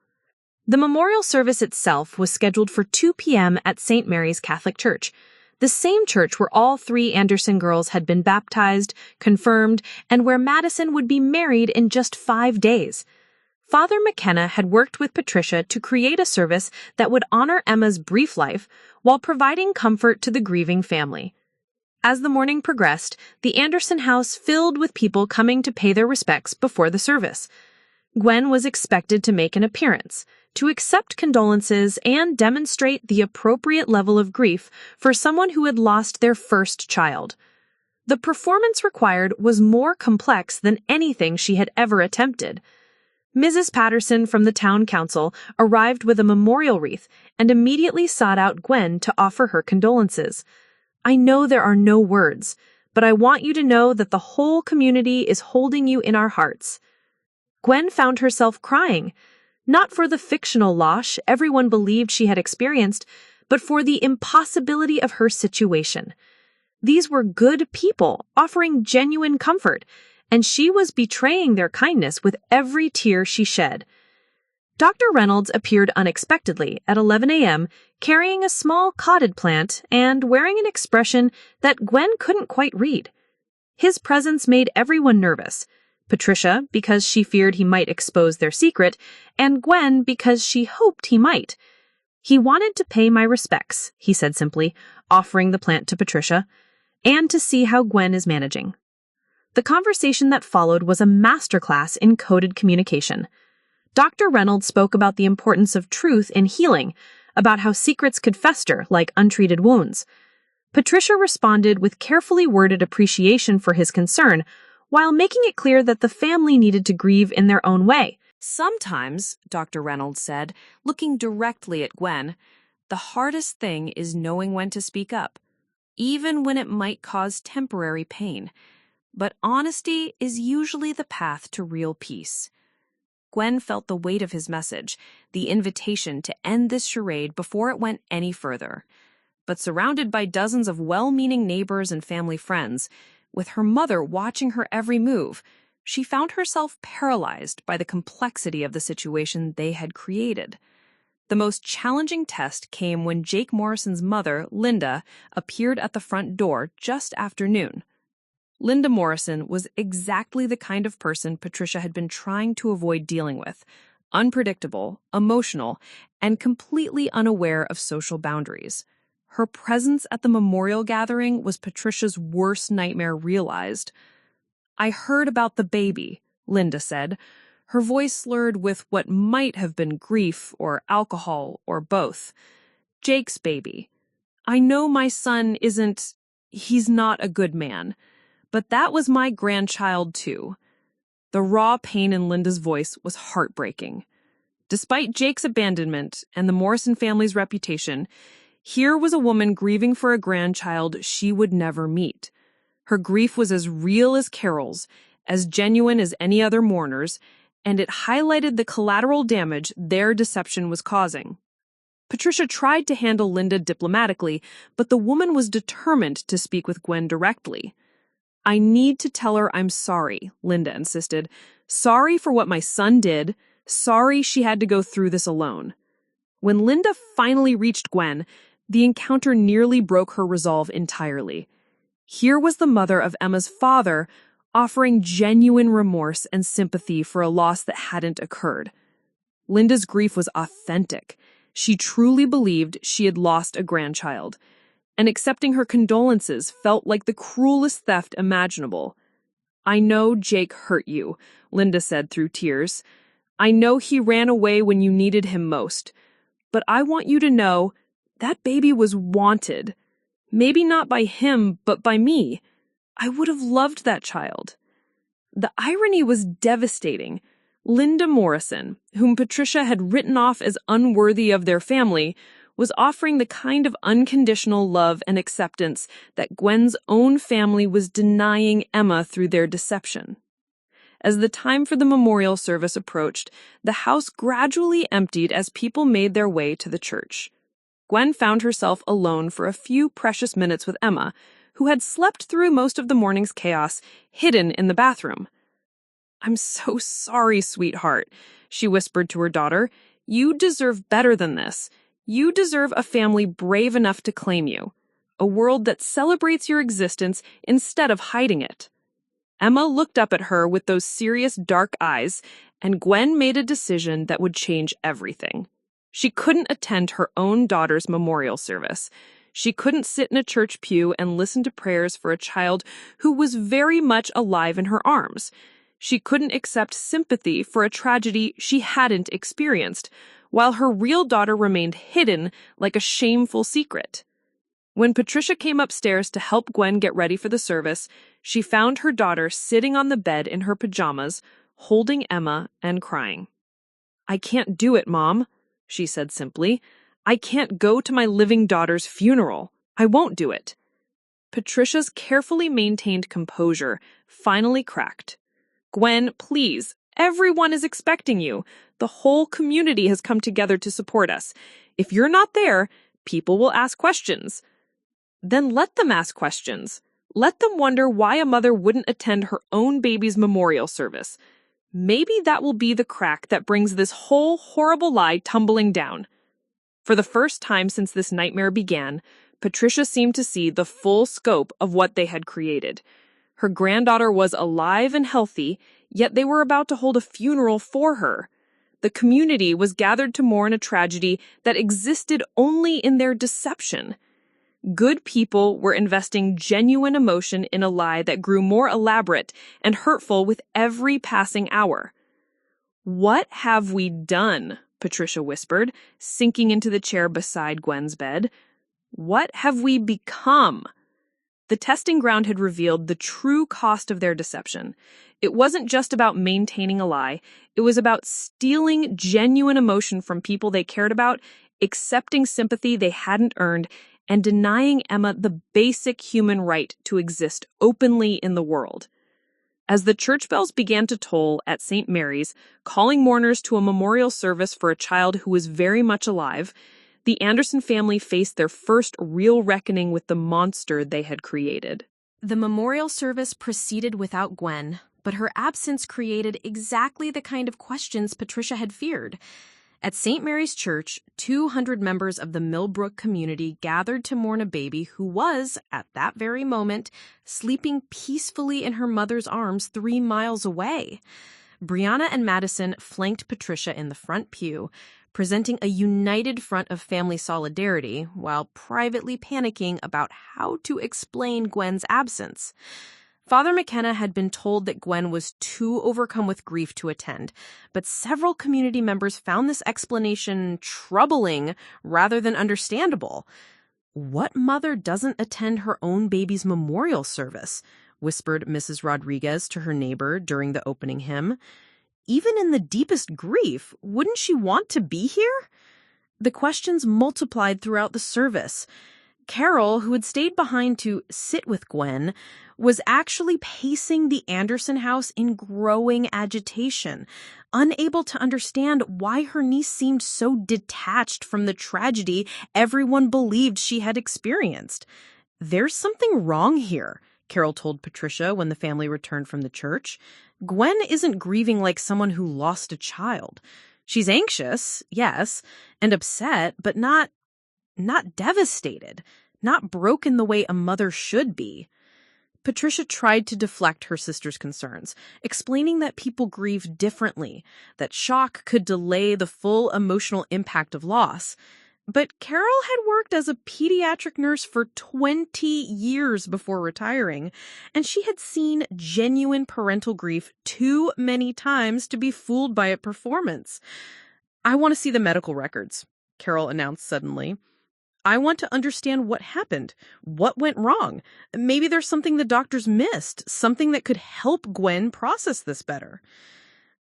The memorial service itself was scheduled for 2 p.m. at St. Mary's Catholic Church, the same church where all 3 Anderson girls had been baptized, confirmed, and where Madison would be married in just 5 days. Father McKenna had worked with Patricia to create a service that would honor Emma's brief life while providing comfort to the grieving family. As the morning progressed, the Anderson house filled with people coming to pay their respects before the service. Gwen was expected to make an appearance, to accept condolences and demonstrate the appropriate level of grief for someone who had lost their first child. The performance required was more complex than anything she had ever attempted. Mrs. Patterson from the town council arrived with a memorial wreath and immediately sought out Gwen to offer her condolences. "I know there are no words, but I want you to know that the whole community is holding you in our hearts." Gwen found herself crying, not for the fictional loss everyone believed she had experienced, but for the impossibility of her situation. These were good people offering genuine comfort, and she was betraying their kindness with every tear she shed. Dr. Reynolds appeared unexpectedly at 11 a.m., carrying a small potted plant and wearing an expression that Gwen couldn't quite read. His presence made everyone nervous. Patricia, because she feared he might expose their secret, and Gwen because she hoped he might. "He wanted to pay my respects," he said simply, offering the plant to Patricia, "and to see how Gwen is managing." The conversation that followed was a masterclass in coded communication. Dr. Reynolds spoke about the importance of truth in healing, about how secrets could fester like untreated wounds. Patricia responded with carefully worded appreciation for his concern, while making it clear that the family needed to grieve in their own way. Sometimes, Dr. Reynolds said, looking directly at Gwen, the hardest thing is knowing when to speak up, even when it might cause temporary pain. But honesty is usually the path to real peace. Gwen felt the weight of his message, the invitation to end this charade before it went any further. But surrounded by dozens of well-meaning neighbors and family friends, with her mother watching her every move, she found herself paralyzed by the complexity of the situation they had created. The most challenging test came when Jake Morrison's mother, Linda, appeared at the front door just after noon. Linda Morrison was exactly the kind of person Patricia had been trying to avoid dealing with: unpredictable, emotional, and completely unaware of social boundaries. Her presence at the memorial gathering was Patricia's worst nightmare realized. "I heard about the baby," Linda said, her voice slurred with what might have been grief or alcohol or both. "Jake's baby. I know my son he's not a good man. But that was my grandchild, too." The raw pain in Linda's voice was heartbreaking. Despite Jake's abandonment and the Morrison family's reputation, here was a woman grieving for a grandchild she would never meet. Her grief was as real as Carol's, as genuine as any other mourner's, and it highlighted the collateral damage their deception was causing. Patricia tried to handle Linda diplomatically, but the woman was determined to speak with Gwen directly. "I need to tell her I'm sorry," Linda insisted. "Sorry for what my son did. Sorry she had to go through this alone." When Linda finally reached Gwen, the encounter nearly broke her resolve entirely. Here was the mother of Emma's father offering genuine remorse and sympathy for a loss that hadn't occurred. Linda's grief was authentic. She truly believed she had lost a grandchild, and accepting her condolences felt like the cruelest theft imaginable. "I know Jake hurt you," Linda said through tears. "I know he ran away when you needed him most. But I want you to know that baby was wanted. Maybe not by him, but by me. I would have loved that child." The irony was devastating. Linda Morrison, whom Patricia had written off as unworthy of their family, was offering the kind of unconditional love and acceptance that Gwen's own family was denying Emma through their deception. As the time for the memorial service approached, the house gradually emptied as people made their way to the church. Gwen found herself alone for a few precious minutes with Emma, who had slept through most of the morning's chaos, hidden in the bathroom. "I'm so sorry, sweetheart," she whispered to her daughter. "You deserve better than this. You deserve a family brave enough to claim you, a world that celebrates your existence instead of hiding it." Emma looked up at her with those serious dark eyes, and Gwen made a decision that would change everything. She couldn't attend her own daughter's memorial service. She couldn't sit in a church pew and listen to prayers for a child who was very much alive in her arms. She couldn't accept sympathy for a tragedy she hadn't experienced, while her real daughter remained hidden like a shameful secret. When Patricia came upstairs to help Gwen get ready for the service, she found her daughter sitting on the bed in her pajamas, holding Emma and crying. "I can't do it, Mom," she said simply. "I can't go to my living daughter's funeral. I won't do it." Patricia's carefully maintained composure finally cracked. "Gwen, please, everyone is expecting you. The whole community has come together to support us. If you're not there, people will ask questions." Then let them ask questions. Let them wonder why a mother wouldn't attend her own baby's memorial service. Maybe that will be the crack that brings this whole horrible lie tumbling down. For the first time since this nightmare began, Patricia seemed to see the full scope of what they had created. Her granddaughter was alive and healthy, yet they were about to hold a funeral for her. The community was gathered to mourn a tragedy that existed only in their deception. Good people were investing genuine emotion in a lie that grew more elaborate and hurtful with every passing hour. "What have we done?" Patricia whispered, sinking into the chair beside Gwen's bed. "What have we become?" The testing ground had revealed the true cost of their deception. It wasn't just about maintaining a lie. It was about stealing genuine emotion from people they cared about, accepting sympathy they hadn't earned, and denying Emma the basic human right to exist openly in the world. As the church bells began to toll at St. Mary's, calling mourners to a memorial service for a child who was very much alive, the Anderson family faced their first real reckoning with the monster they had created. The memorial service proceeded without Gwen, but her absence created exactly the kind of questions Patricia had feared. At St. Mary's Church, 200 members of the Millbrook community gathered to mourn a baby who was, at that very moment, sleeping peacefully in her mother's arms 3 miles away. Brianna and Madison flanked Patricia in the front pew, presenting a united front of family solidarity while privately panicking about how to explain Gwen's absence. Father McKenna had been told that Gwen was too overcome with grief to attend, but several community members found this explanation troubling rather than understandable. "What mother doesn't attend her own baby's memorial service?" whispered Mrs. Rodriguez to her neighbor during the opening hymn. "Even in the deepest grief, wouldn't she want to be here?" The questions multiplied throughout the service. Carol, who had stayed behind to sit with Gwen, was actually pacing the Anderson house in growing agitation, unable to understand why her niece seemed so detached from the tragedy everyone believed she had experienced. "There's something wrong here," Carol told Patricia when the family returned from the church. "Gwen isn't grieving like someone who lost a child. She's anxious, yes, and upset, but not devastated, not broken the way a mother should be." Patricia tried to deflect her sister's concerns, explaining that people grieve differently, that shock could delay the full emotional impact of loss. But Carol had worked as a pediatric nurse for 20 years before retiring, and she had seen genuine parental grief too many times to be fooled by a performance. "I want to see the medical records," Carol announced suddenly. "I want to understand what happened, what went wrong. Maybe there's something the doctors missed, something that could help Gwen process this better."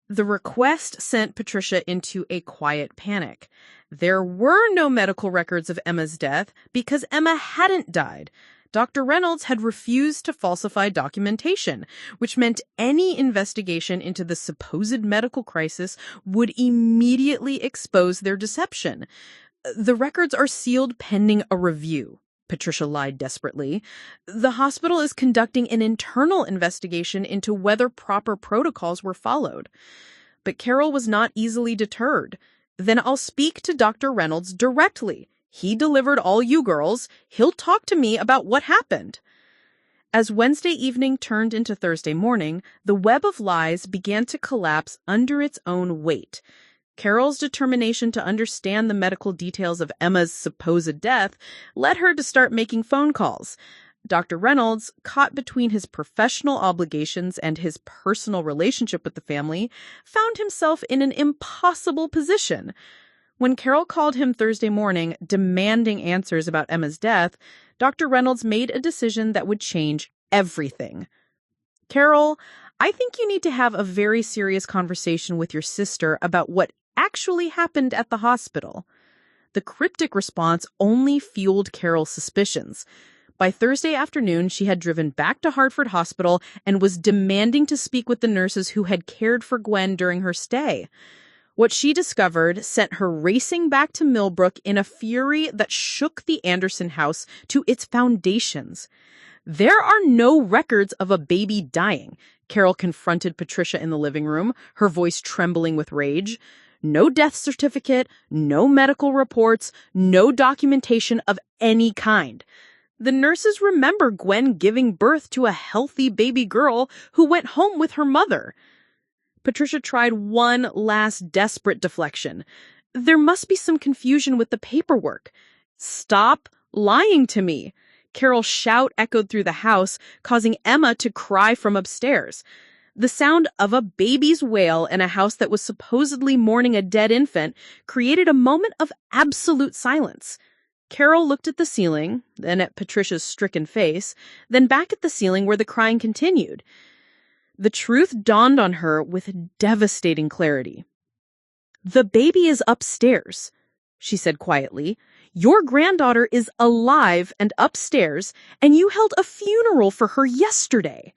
The request sent Patricia into a quiet panic. There were no medical records of Emma's death because Emma hadn't died. Dr. Reynolds had refused to falsify documentation, which meant any investigation into the supposed medical crisis would immediately expose their deception. "The records are sealed pending a review," Patricia lied desperately. "The hospital is conducting an internal investigation into whether proper protocols were followed." But Carol was not easily deterred. "Then I'll speak to Dr. Reynolds directly. He delivered all you girls. He'll talk to me about what happened." As Wednesday evening turned into Thursday morning, the web of lies began to collapse under its own weight. Carol's determination to understand the medical details of Emma's supposed death led her to start making phone calls. Dr. Reynolds, caught between his professional obligations and his personal relationship with the family, found himself in an impossible position. When Carol called him Thursday morning, demanding answers about Emma's death, Dr. Reynolds made a decision that would change everything. "Carol, I think you need to have a very serious conversation with your sister about what actually happened at the hospital." The cryptic response only fueled Carol's suspicions. By Thursday afternoon, she had driven back to Hartford Hospital and was demanding to speak with the nurses who had cared for Gwen during her stay. What she discovered sent her racing back to Millbrook in a fury that shook the Anderson house to its foundations. "There are no records of a baby dying," Carol confronted Patricia in the living room, her voice trembling with rage. "No death certificate, no medical reports, no documentation of any kind. The nurses remember Gwen giving birth to a healthy baby girl who went home with her mother." Patricia tried one last desperate deflection. "There must be some confusion with the paperwork." "Stop Lying to me. Carol's shout echoed through the house, causing Emma to cry from upstairs. The sound of a baby's wail in a house that was supposedly mourning a dead infant created a moment of absolute silence. Carol looked at the ceiling, then at Patricia's stricken face, then back at the ceiling where the crying continued. The truth dawned on her with devastating clarity. "The baby is upstairs," she said quietly. "Your granddaughter is alive and upstairs, and you held a funeral for her yesterday."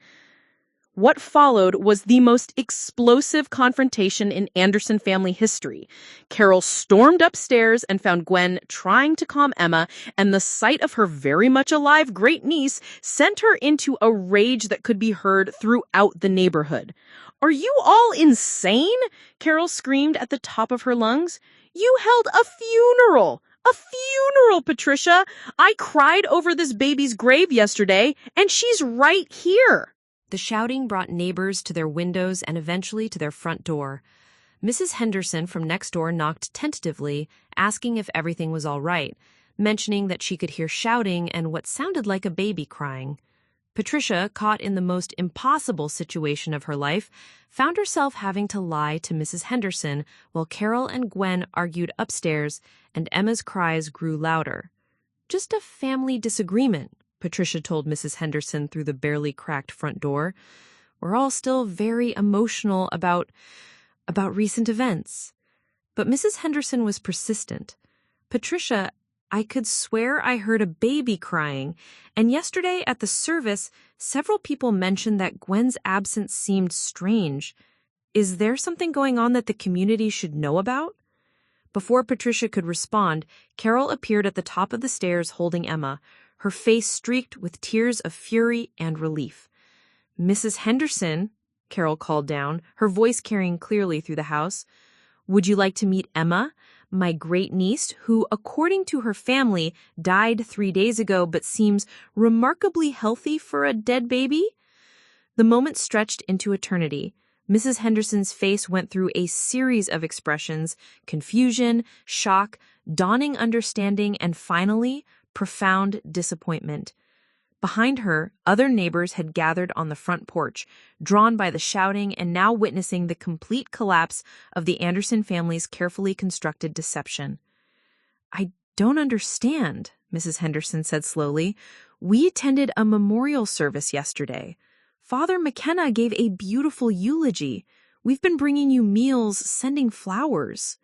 What followed was the most explosive confrontation in Anderson family history. Carol stormed upstairs and found Gwen trying to calm Emma, and the sight of her very much alive great-niece sent her into a rage that could be heard throughout the neighborhood. "Are you all insane?" Carol screamed at the top of her lungs. "You held a funeral! A funeral, Patricia! I cried over this baby's grave yesterday, and she's right here!" The shouting brought neighbors to their windows and eventually to their front door. Mrs. Henderson from next door knocked tentatively, asking if everything was all right, mentioning that she could hear shouting and what sounded like a baby crying. Patricia, caught in the most impossible situation of her life, found herself having to lie to Mrs. Henderson while Carol and Gwen argued upstairs and Emma's cries grew louder. "Just a family disagreement," Patricia told Mrs. Henderson through the barely cracked front door. "We're all still very emotional about recent events." But Mrs. Henderson was persistent. "Patricia, I could swear I heard a baby crying, and yesterday at the service, several people mentioned that Gwen's absence seemed strange. Is there something going on that the community should know about?" Before Patricia could respond, Carol appeared at the top of the stairs holding Emma, her face streaked with tears of fury and relief. "Mrs. Henderson," Carol called down, her voice carrying clearly through the house, "would you like to meet Emma, my great-niece, who, according to her family, died 3 days ago but seems remarkably healthy for a dead baby?" The moment stretched into eternity. Mrs. Henderson's face went through a series of expressions: confusion, shock, dawning understanding, and finally, profound disappointment. Behind her, other neighbors had gathered on the front porch, drawn by the shouting and now witnessing the complete collapse of the Anderson family's carefully constructed deception. "I don't understand," Mrs. Henderson said slowly. "We attended a memorial service yesterday. Father McKenna gave a beautiful eulogy. We've been bringing you meals, sending flowers."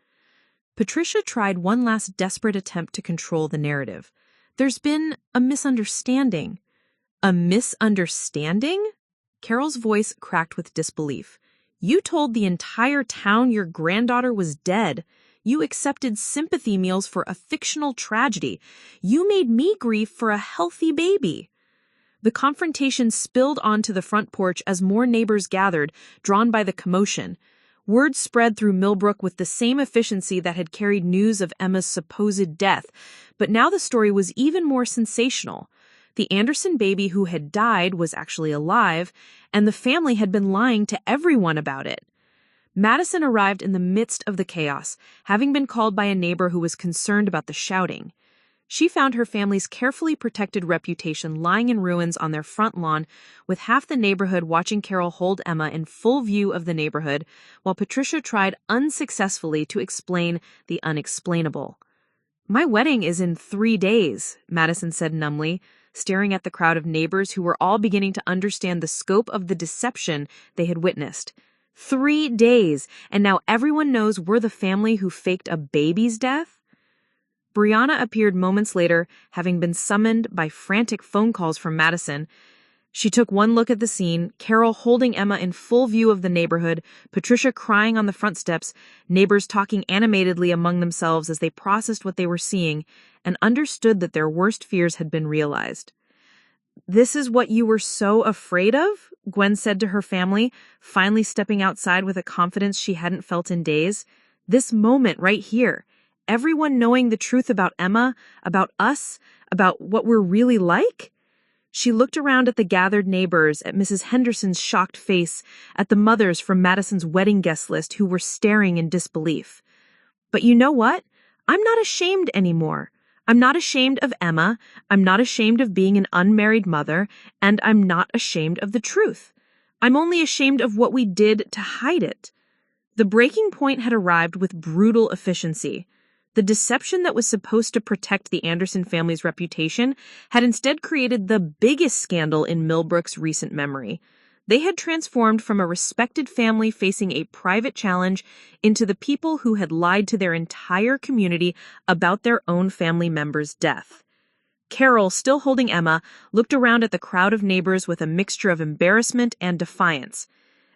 Patricia tried one last desperate attempt to control the narrative. "There's been a misunderstanding." "A misunderstanding?" Carol's voice cracked with disbelief. "You told the entire town your granddaughter was dead. You accepted sympathy meals for a fictional tragedy. You made me grieve for a healthy baby." The confrontation spilled onto the front porch as more neighbors gathered, drawn by the commotion. Word spread through Millbrook with the same efficiency that had carried news of Emma's supposed death, but now the story was even more sensational. The Anderson baby who had died was actually alive, and the family had been lying to everyone about it. Madison arrived in the midst of the chaos, having been called by a neighbor who was concerned about the shouting. She found her family's carefully protected reputation lying in ruins on their front lawn, with half the neighborhood watching Carol hold Emma in full view of the neighborhood, while Patricia tried unsuccessfully to explain the unexplainable. "My wedding is in 3 days," Madison said numbly, staring at the crowd of neighbors who were all beginning to understand the scope of the deception they had witnessed. 3 days, and now everyone knows we're the family who faked a baby's death? Brianna appeared moments later, having been summoned by frantic phone calls from Madison. She took one look at the scene, Carol holding Emma in full view of the neighborhood, Patricia crying on the front steps, neighbors talking animatedly among themselves as they processed what they were seeing, and understood that their worst fears had been realized. "This is what you were so afraid of?" Gwen said to her family, finally stepping outside with a confidence she hadn't felt in days. "This moment right here. Everyone knowing the truth about Emma, about us, about what we're really like?" She looked around at the gathered neighbors, at Mrs. Henderson's shocked face, at the mothers from Madison's wedding guest list who were staring in disbelief. "But you know what? I'm not ashamed anymore. I'm not ashamed of Emma, I'm not ashamed of being an unmarried mother, and I'm not ashamed of the truth. I'm only ashamed of what we did to hide it. The breaking point had arrived with brutal efficiency. The deception that was supposed to protect the Anderson family's reputation had instead created the biggest scandal in Millbrook's recent memory. They had transformed from a respected family facing a private challenge into the people who had lied to their entire community about their own family member's death. Carol, still holding Emma, looked around at the crowd of neighbors with a mixture of embarrassment and defiance.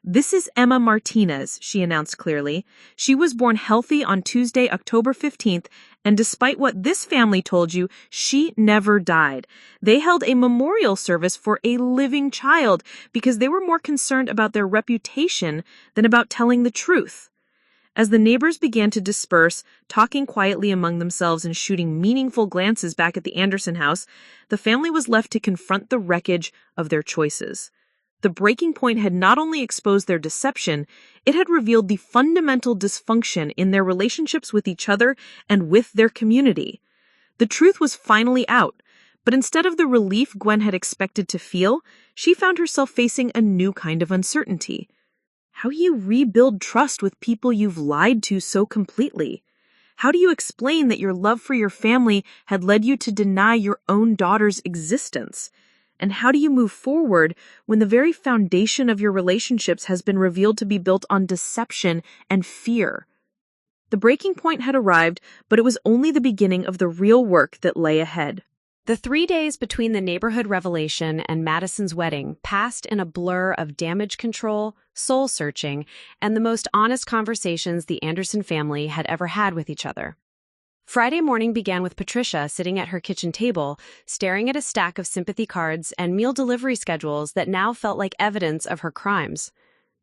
"This is Emma Martinez," she announced clearly. "She was born healthy on Tuesday, October 15th, and despite what this family told you, she never died. They held a memorial service for a living child because they were more concerned about their reputation than about telling the truth." As the neighbors began to disperse, talking quietly among themselves and shooting meaningful glances back at the Anderson house, the family was left to confront the wreckage of their choices. The breaking point had not only exposed their deception, it had revealed the fundamental dysfunction in their relationships with each other and with their community. The truth was finally out, but instead of the relief Gwen had expected to feel, she found herself facing a new kind of uncertainty. How do you rebuild trust with people you've lied to so completely? How do you explain that your love for your family had led you to deny your own daughter's existence? And how do you move forward when the very foundation of your relationships has been revealed to be built on deception and fear? The breaking point had arrived, but it was only the beginning of the real work that lay ahead. The 3 days between the neighborhood revelation and Madison's wedding passed in a blur of damage control, soul-searching, and the most honest conversations the Anderson family had ever had with each other. Friday morning began with Patricia sitting at her kitchen table, staring at a stack of sympathy cards and meal delivery schedules that now felt like evidence of her crimes.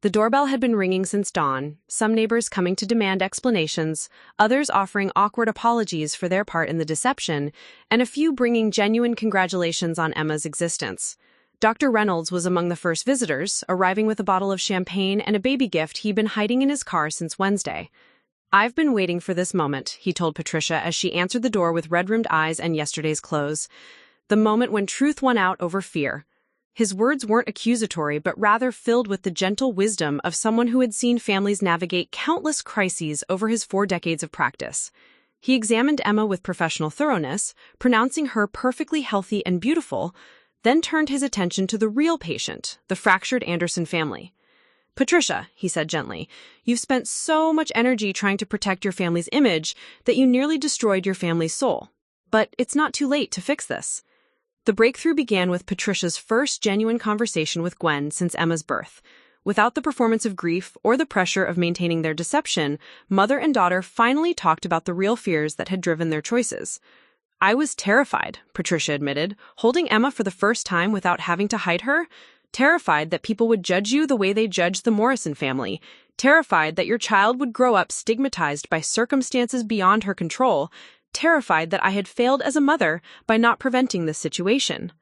The doorbell had been ringing since dawn, some neighbors coming to demand explanations, others offering awkward apologies for their part in the deception, and a few bringing genuine congratulations on Emma's existence. Dr. Reynolds was among the first visitors, arriving with a bottle of champagne and a baby gift he'd been hiding in his car since Wednesday. "I've been waiting for this moment," he told Patricia as she answered the door with red-rimmed eyes and yesterday's clothes. The moment when truth won out over fear. His words weren't accusatory, but rather filled with the gentle wisdom of someone who had seen families navigate countless crises over his 4 decades of practice. He examined Emma with professional thoroughness, pronouncing her perfectly healthy and beautiful, then turned his attention to the real patient, the fractured Anderson family. "Patricia," he said gently, "you've spent so much energy trying to protect your family's image that you nearly destroyed your family's soul. But it's not too late to fix this." The breakthrough began with Patricia's first genuine conversation with Gwen since Emma's birth. Without the performance of grief or the pressure of maintaining their deception, mother and daughter finally talked about the real fears that had driven their choices. "I was terrified," Patricia admitted, "holding Emma for the first time without having to hide her. Terrified that people would judge you the way they judged the Morrison family. Terrified that your child would grow up stigmatized by circumstances beyond her control. Terrified that I had failed as a mother by not preventing this situation."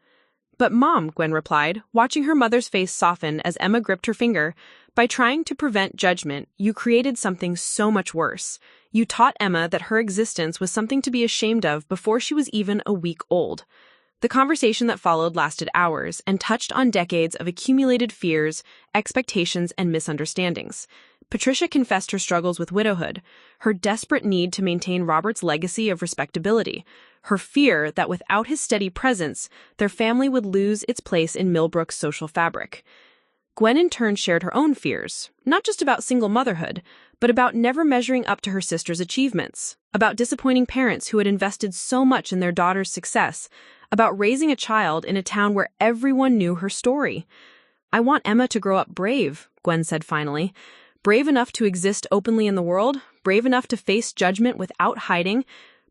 "But Mom," Gwen replied, watching her mother's face soften as Emma gripped her finger, "by trying to prevent judgment, you created something so much worse. You taught Emma that her existence was something to be ashamed of before she was even a week old." The conversation that followed lasted hours and touched on decades of accumulated fears, expectations, and misunderstandings. Patricia confessed her struggles with widowhood, her desperate need to maintain Robert's legacy of respectability, her fear that without his steady presence, their family would lose its place in Millbrook's social fabric. Gwen in turn shared her own fears, not just about single motherhood, but about never measuring up to her sister's achievements, about disappointing parents who had invested so much in their daughter's success, about raising a child in a town where everyone knew her story. "I want Emma to grow up brave," Gwen said finally. "Brave enough to exist openly in the world, brave enough to face judgment without hiding,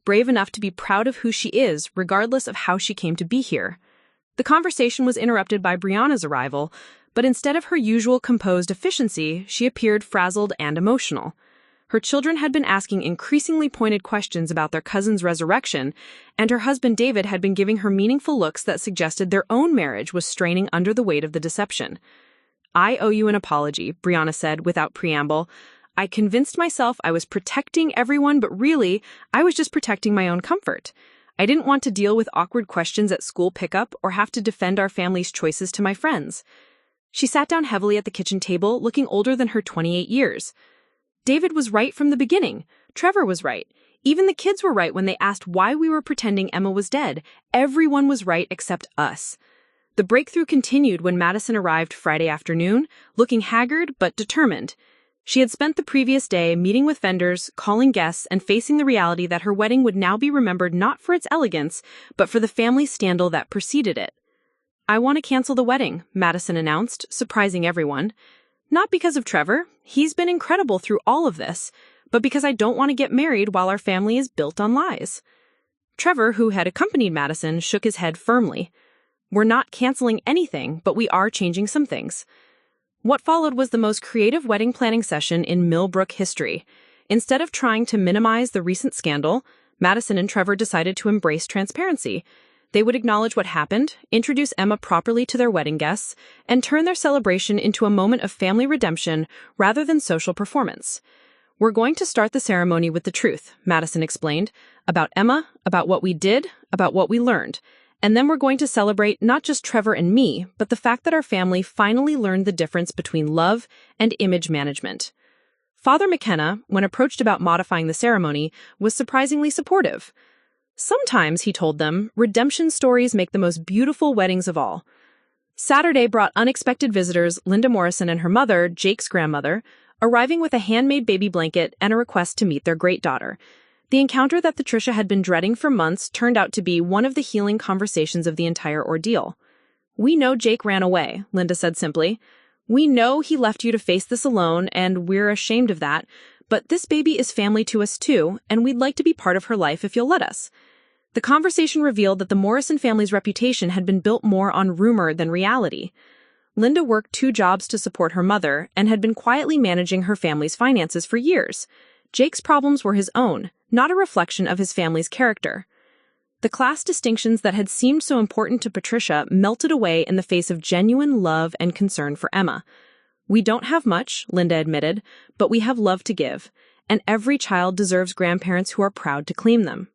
brave enough to be proud of who she is, regardless of how she came to be here." The conversation was interrupted by Brianna's arrival, but instead of her usual composed efficiency, she appeared frazzled and emotional. Her children had been asking increasingly pointed questions about their cousin's resurrection, and her husband David had been giving her meaningful looks that suggested their own marriage was straining under the weight of the deception. "I owe you an apology," Brianna said without preamble. "I convinced myself I was protecting everyone, but really, I was just protecting my own comfort. I didn't want to deal with awkward questions at school pickup or have to defend our family's choices to my friends. She sat down heavily at the kitchen table, looking older than her 28 years. David was right from the beginning. Trevor was right. Even the kids were right when they asked why we were pretending Emma was dead. Everyone was right except us. The breakthrough continued when Madison arrived Friday afternoon, looking haggard but determined. She had spent the previous day meeting with vendors, calling guests, and facing the reality that her wedding would now be remembered not for its elegance, but for the family scandal that preceded it. "I want to cancel the wedding," Madison announced, surprising everyone. "Not because of Trevor. He's been incredible through all of this, but because I don't want to get married while our family is built on lies." Trevor, who had accompanied Madison, shook his head firmly. "We're not canceling anything, but we are changing some things." What followed was the most creative wedding planning session in Millbrook history. Instead of trying to minimize the recent scandal, Madison and Trevor decided to embrace transparency. They would acknowledge what happened, introduce Emma properly to their wedding guests, and turn their celebration into a moment of family redemption rather than social performance. "We're going to start the ceremony with the truth," Madison explained, "about Emma, about what we did, about what we learned. And then we're going to celebrate not just Trevor and me, but the fact that our family finally learned the difference between love and image management." Father McKenna, when approached about modifying the ceremony, was surprisingly supportive. "Sometimes," he told them, "redemption stories make the most beautiful weddings of all." Saturday brought unexpected visitors, Linda Morrison and her mother, Jake's grandmother, arriving with a handmade baby blanket and a request to meet their great daughter. The encounter that Patricia had been dreading for months turned out to be one of the healing conversations of the entire ordeal. "We know Jake ran away," Linda said simply. "We know he left you to face this alone, and we're ashamed of that. But this baby is family to us too, and we'd like to be part of her life if you'll let us." The conversation revealed that the Morrison family's reputation had been built more on rumor than reality. Linda worked 2 jobs to support her mother and had been quietly managing her family's finances for years. Jake's problems were his own, not a reflection of his family's character. The class distinctions that had seemed so important to Patricia melted away in the face of genuine love and concern for Emma. "We don't have much," Linda admitted, "but we have love to give, and every child deserves grandparents who are proud to claim them."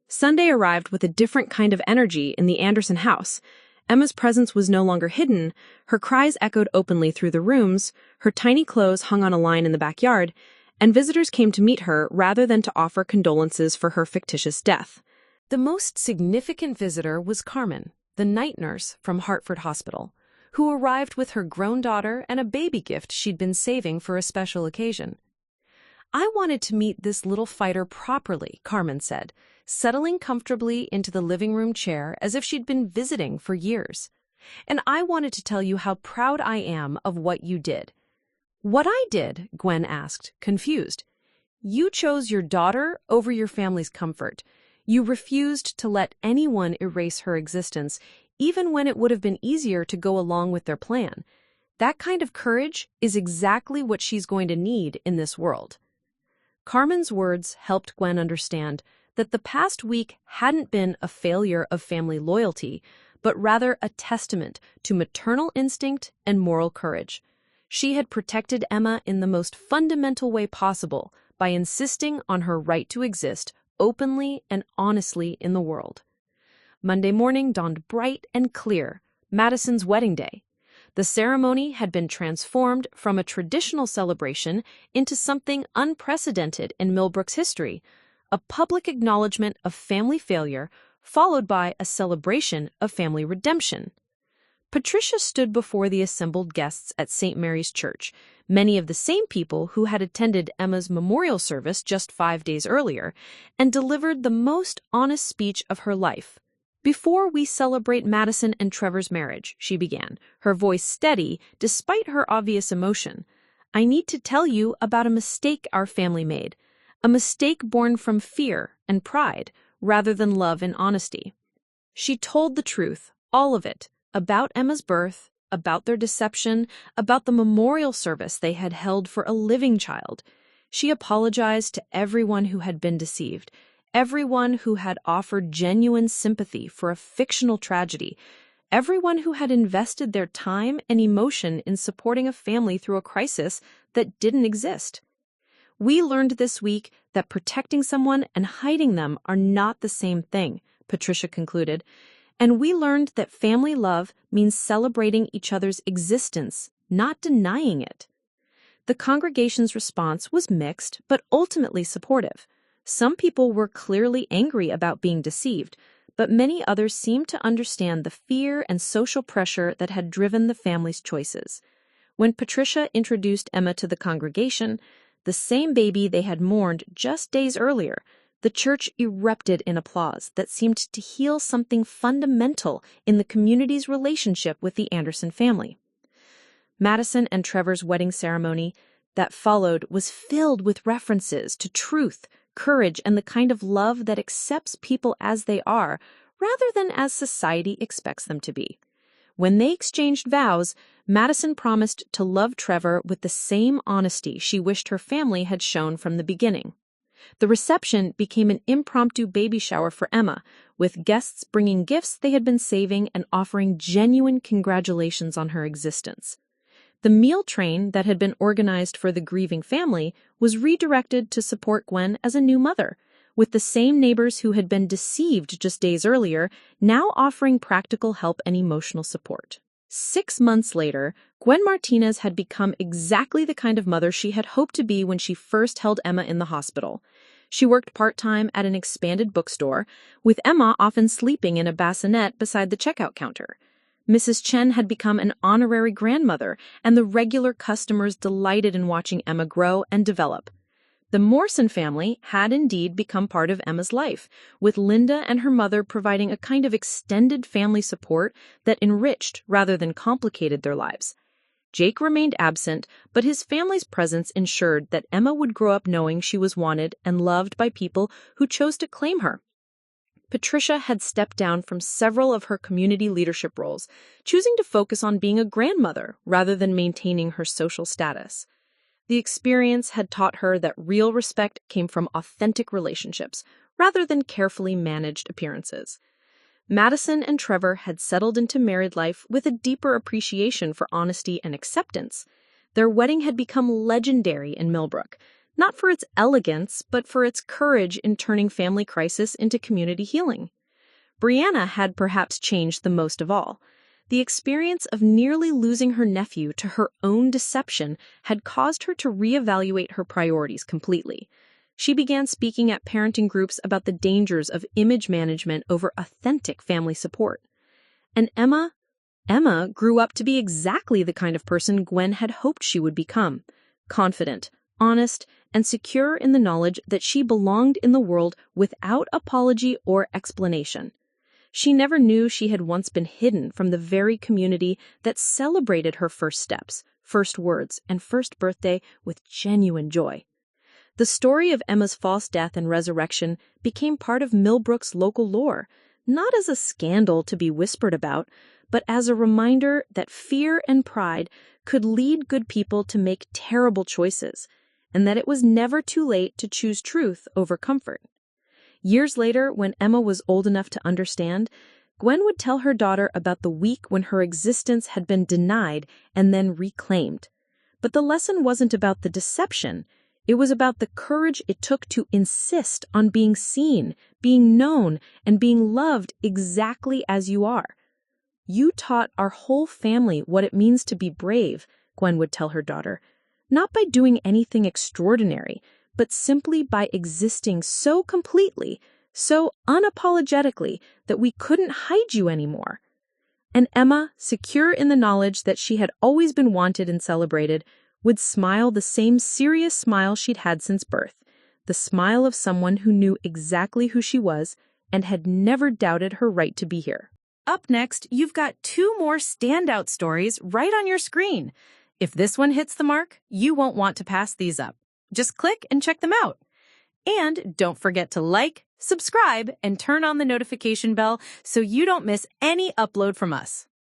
Sunday arrived with a different kind of energy in the Anderson house. Emma's presence was no longer hidden, her cries echoed openly through the rooms, her tiny clothes hung on a line in the backyard, and visitors came to meet her rather than to offer condolences for her fictitious death. The most significant visitor was Carmen, the night nurse from Hartford Hospital, who arrived with her grown daughter and a baby gift she'd been saving for a special occasion. "I wanted to meet this little fighter properly," Carmen said, settling comfortably into the living room chair as if she'd been visiting for years. "And I wanted to tell you how proud I am of what you did." "What I did?" Gwen asked, confused. "You chose your daughter over your family's comfort. You refused to let anyone erase her existence, even when it would have been easier to go along with their plan. That kind of courage is exactly what she's going to need in this world." Carmen's words helped Gwen understand that the past week hadn't been a failure of family loyalty, but rather a testament to maternal instinct and moral courage. She had protected Emma in the most fundamental way possible by insisting on her right to exist openly and honestly in the world. Monday morning dawned bright and clear, Madison's wedding day. The ceremony had been transformed from a traditional celebration into something unprecedented in Millbrook's history, a public acknowledgement of family failure followed by a celebration of family redemption. Patricia stood before the assembled guests at St. Mary's Church, many of the same people who had attended Emma's memorial service just 5 days earlier, and delivered the most honest speech of her life. "Before we celebrate Madison and Trevor's marriage," she began, her voice steady despite her obvious emotion, "I need to tell you about a mistake our family made, a mistake born from fear and pride rather than love and honesty." She told the truth, all of it, about Emma's birth, about their deception, about the memorial service they had held for a living child. She apologized to everyone who had been deceived, everyone who had offered genuine sympathy for a fictional tragedy, everyone who had invested their time and emotion in supporting a family through a crisis that didn't exist. "We learned this week that protecting someone and hiding them are not the same thing," Patricia concluded, and we learned that family love means celebrating each other's existence, not denying it. The congregation's response was mixed, but ultimately supportive. Some people were clearly angry about being deceived, but many others seemed to understand the fear and social pressure that had driven the family's choices. When Patricia introduced Emma to the congregation, the same baby they had mourned just days earlier, the church erupted in applause that seemed to heal something fundamental in the community's relationship with the Anderson family. Madison and Trevor's wedding ceremony that followed was filled with references to truth, courage, and the kind of love that accepts people as they are, rather than as society expects them to be. When they exchanged vows, Madison promised to love Trevor with the same honesty she wished her family had shown from the beginning. The reception became an impromptu baby shower for Emma, with guests bringing gifts they had been saving and offering genuine congratulations on her existence. The meal train that had been organized for the grieving family was redirected to support Gwen as a new mother, with the same neighbors who had been deceived just days earlier now offering practical help and emotional support. 6 months later, Gwen Martinez had become exactly the kind of mother she had hoped to be when she first held Emma in the hospital. She worked part-time at an expanded bookstore, with Emma often sleeping in a bassinet beside the checkout counter. Mrs. Chen had become an honorary grandmother, and the regular customers delighted in watching Emma grow and develop. The Morrison family had indeed become part of Emma's life, with Linda and her mother providing a kind of extended family support that enriched rather than complicated their lives. Jake remained absent, but his family's presence ensured that Emma would grow up knowing she was wanted and loved by people who chose to claim her. Patricia had stepped down from several of her community leadership roles, choosing to focus on being a grandmother rather than maintaining her social status. The experience had taught her that real respect came from authentic relationships, rather than carefully managed appearances. Madison and Trevor had settled into married life with a deeper appreciation for honesty and acceptance. Their wedding had become legendary in Millbrook, not for its elegance, but for its courage in turning family crisis into community healing. Brianna had perhaps changed the most of all. The experience of nearly losing her nephew to her own deception had caused her to reevaluate her priorities completely. She began speaking at parenting groups about the dangers of image management over authentic family support. And Emma grew up to be exactly the kind of person Gwen had hoped she would become: confident, honest, and secure in the knowledge that she belonged in the world without apology or explanation. She never knew she had once been hidden from the very community that celebrated her first steps, first words, and first birthday with genuine joy. The story of Emma's false death and resurrection became part of Millbrook's local lore, not as a scandal to be whispered about, but as a reminder that fear and pride could lead good people to make terrible choices, and that it was never too late to choose truth over comfort. Years later, when Emma was old enough to understand, Gwen would tell her daughter about the week when her existence had been denied and then reclaimed. But the lesson wasn't about the deception. It was about the courage it took to insist on being seen, being known, and being loved exactly as you are. "You taught our whole family what it means to be brave," Gwen would tell her daughter, "not by doing anything extraordinary, but simply by existing so completely, so unapologetically, that we couldn't hide you anymore." And Emma, secure in the knowledge that she had always been wanted and celebrated, would smile the same serious smile she'd had since birth, the smile of someone who knew exactly who she was and had never doubted her right to be here. Up next, you've got 2 more standout stories right on your screen. If this one hits the mark, you won't want to pass these up. Just click and check them out. And don't forget to like, subscribe, and turn on the notification bell so you don't miss any upload from us.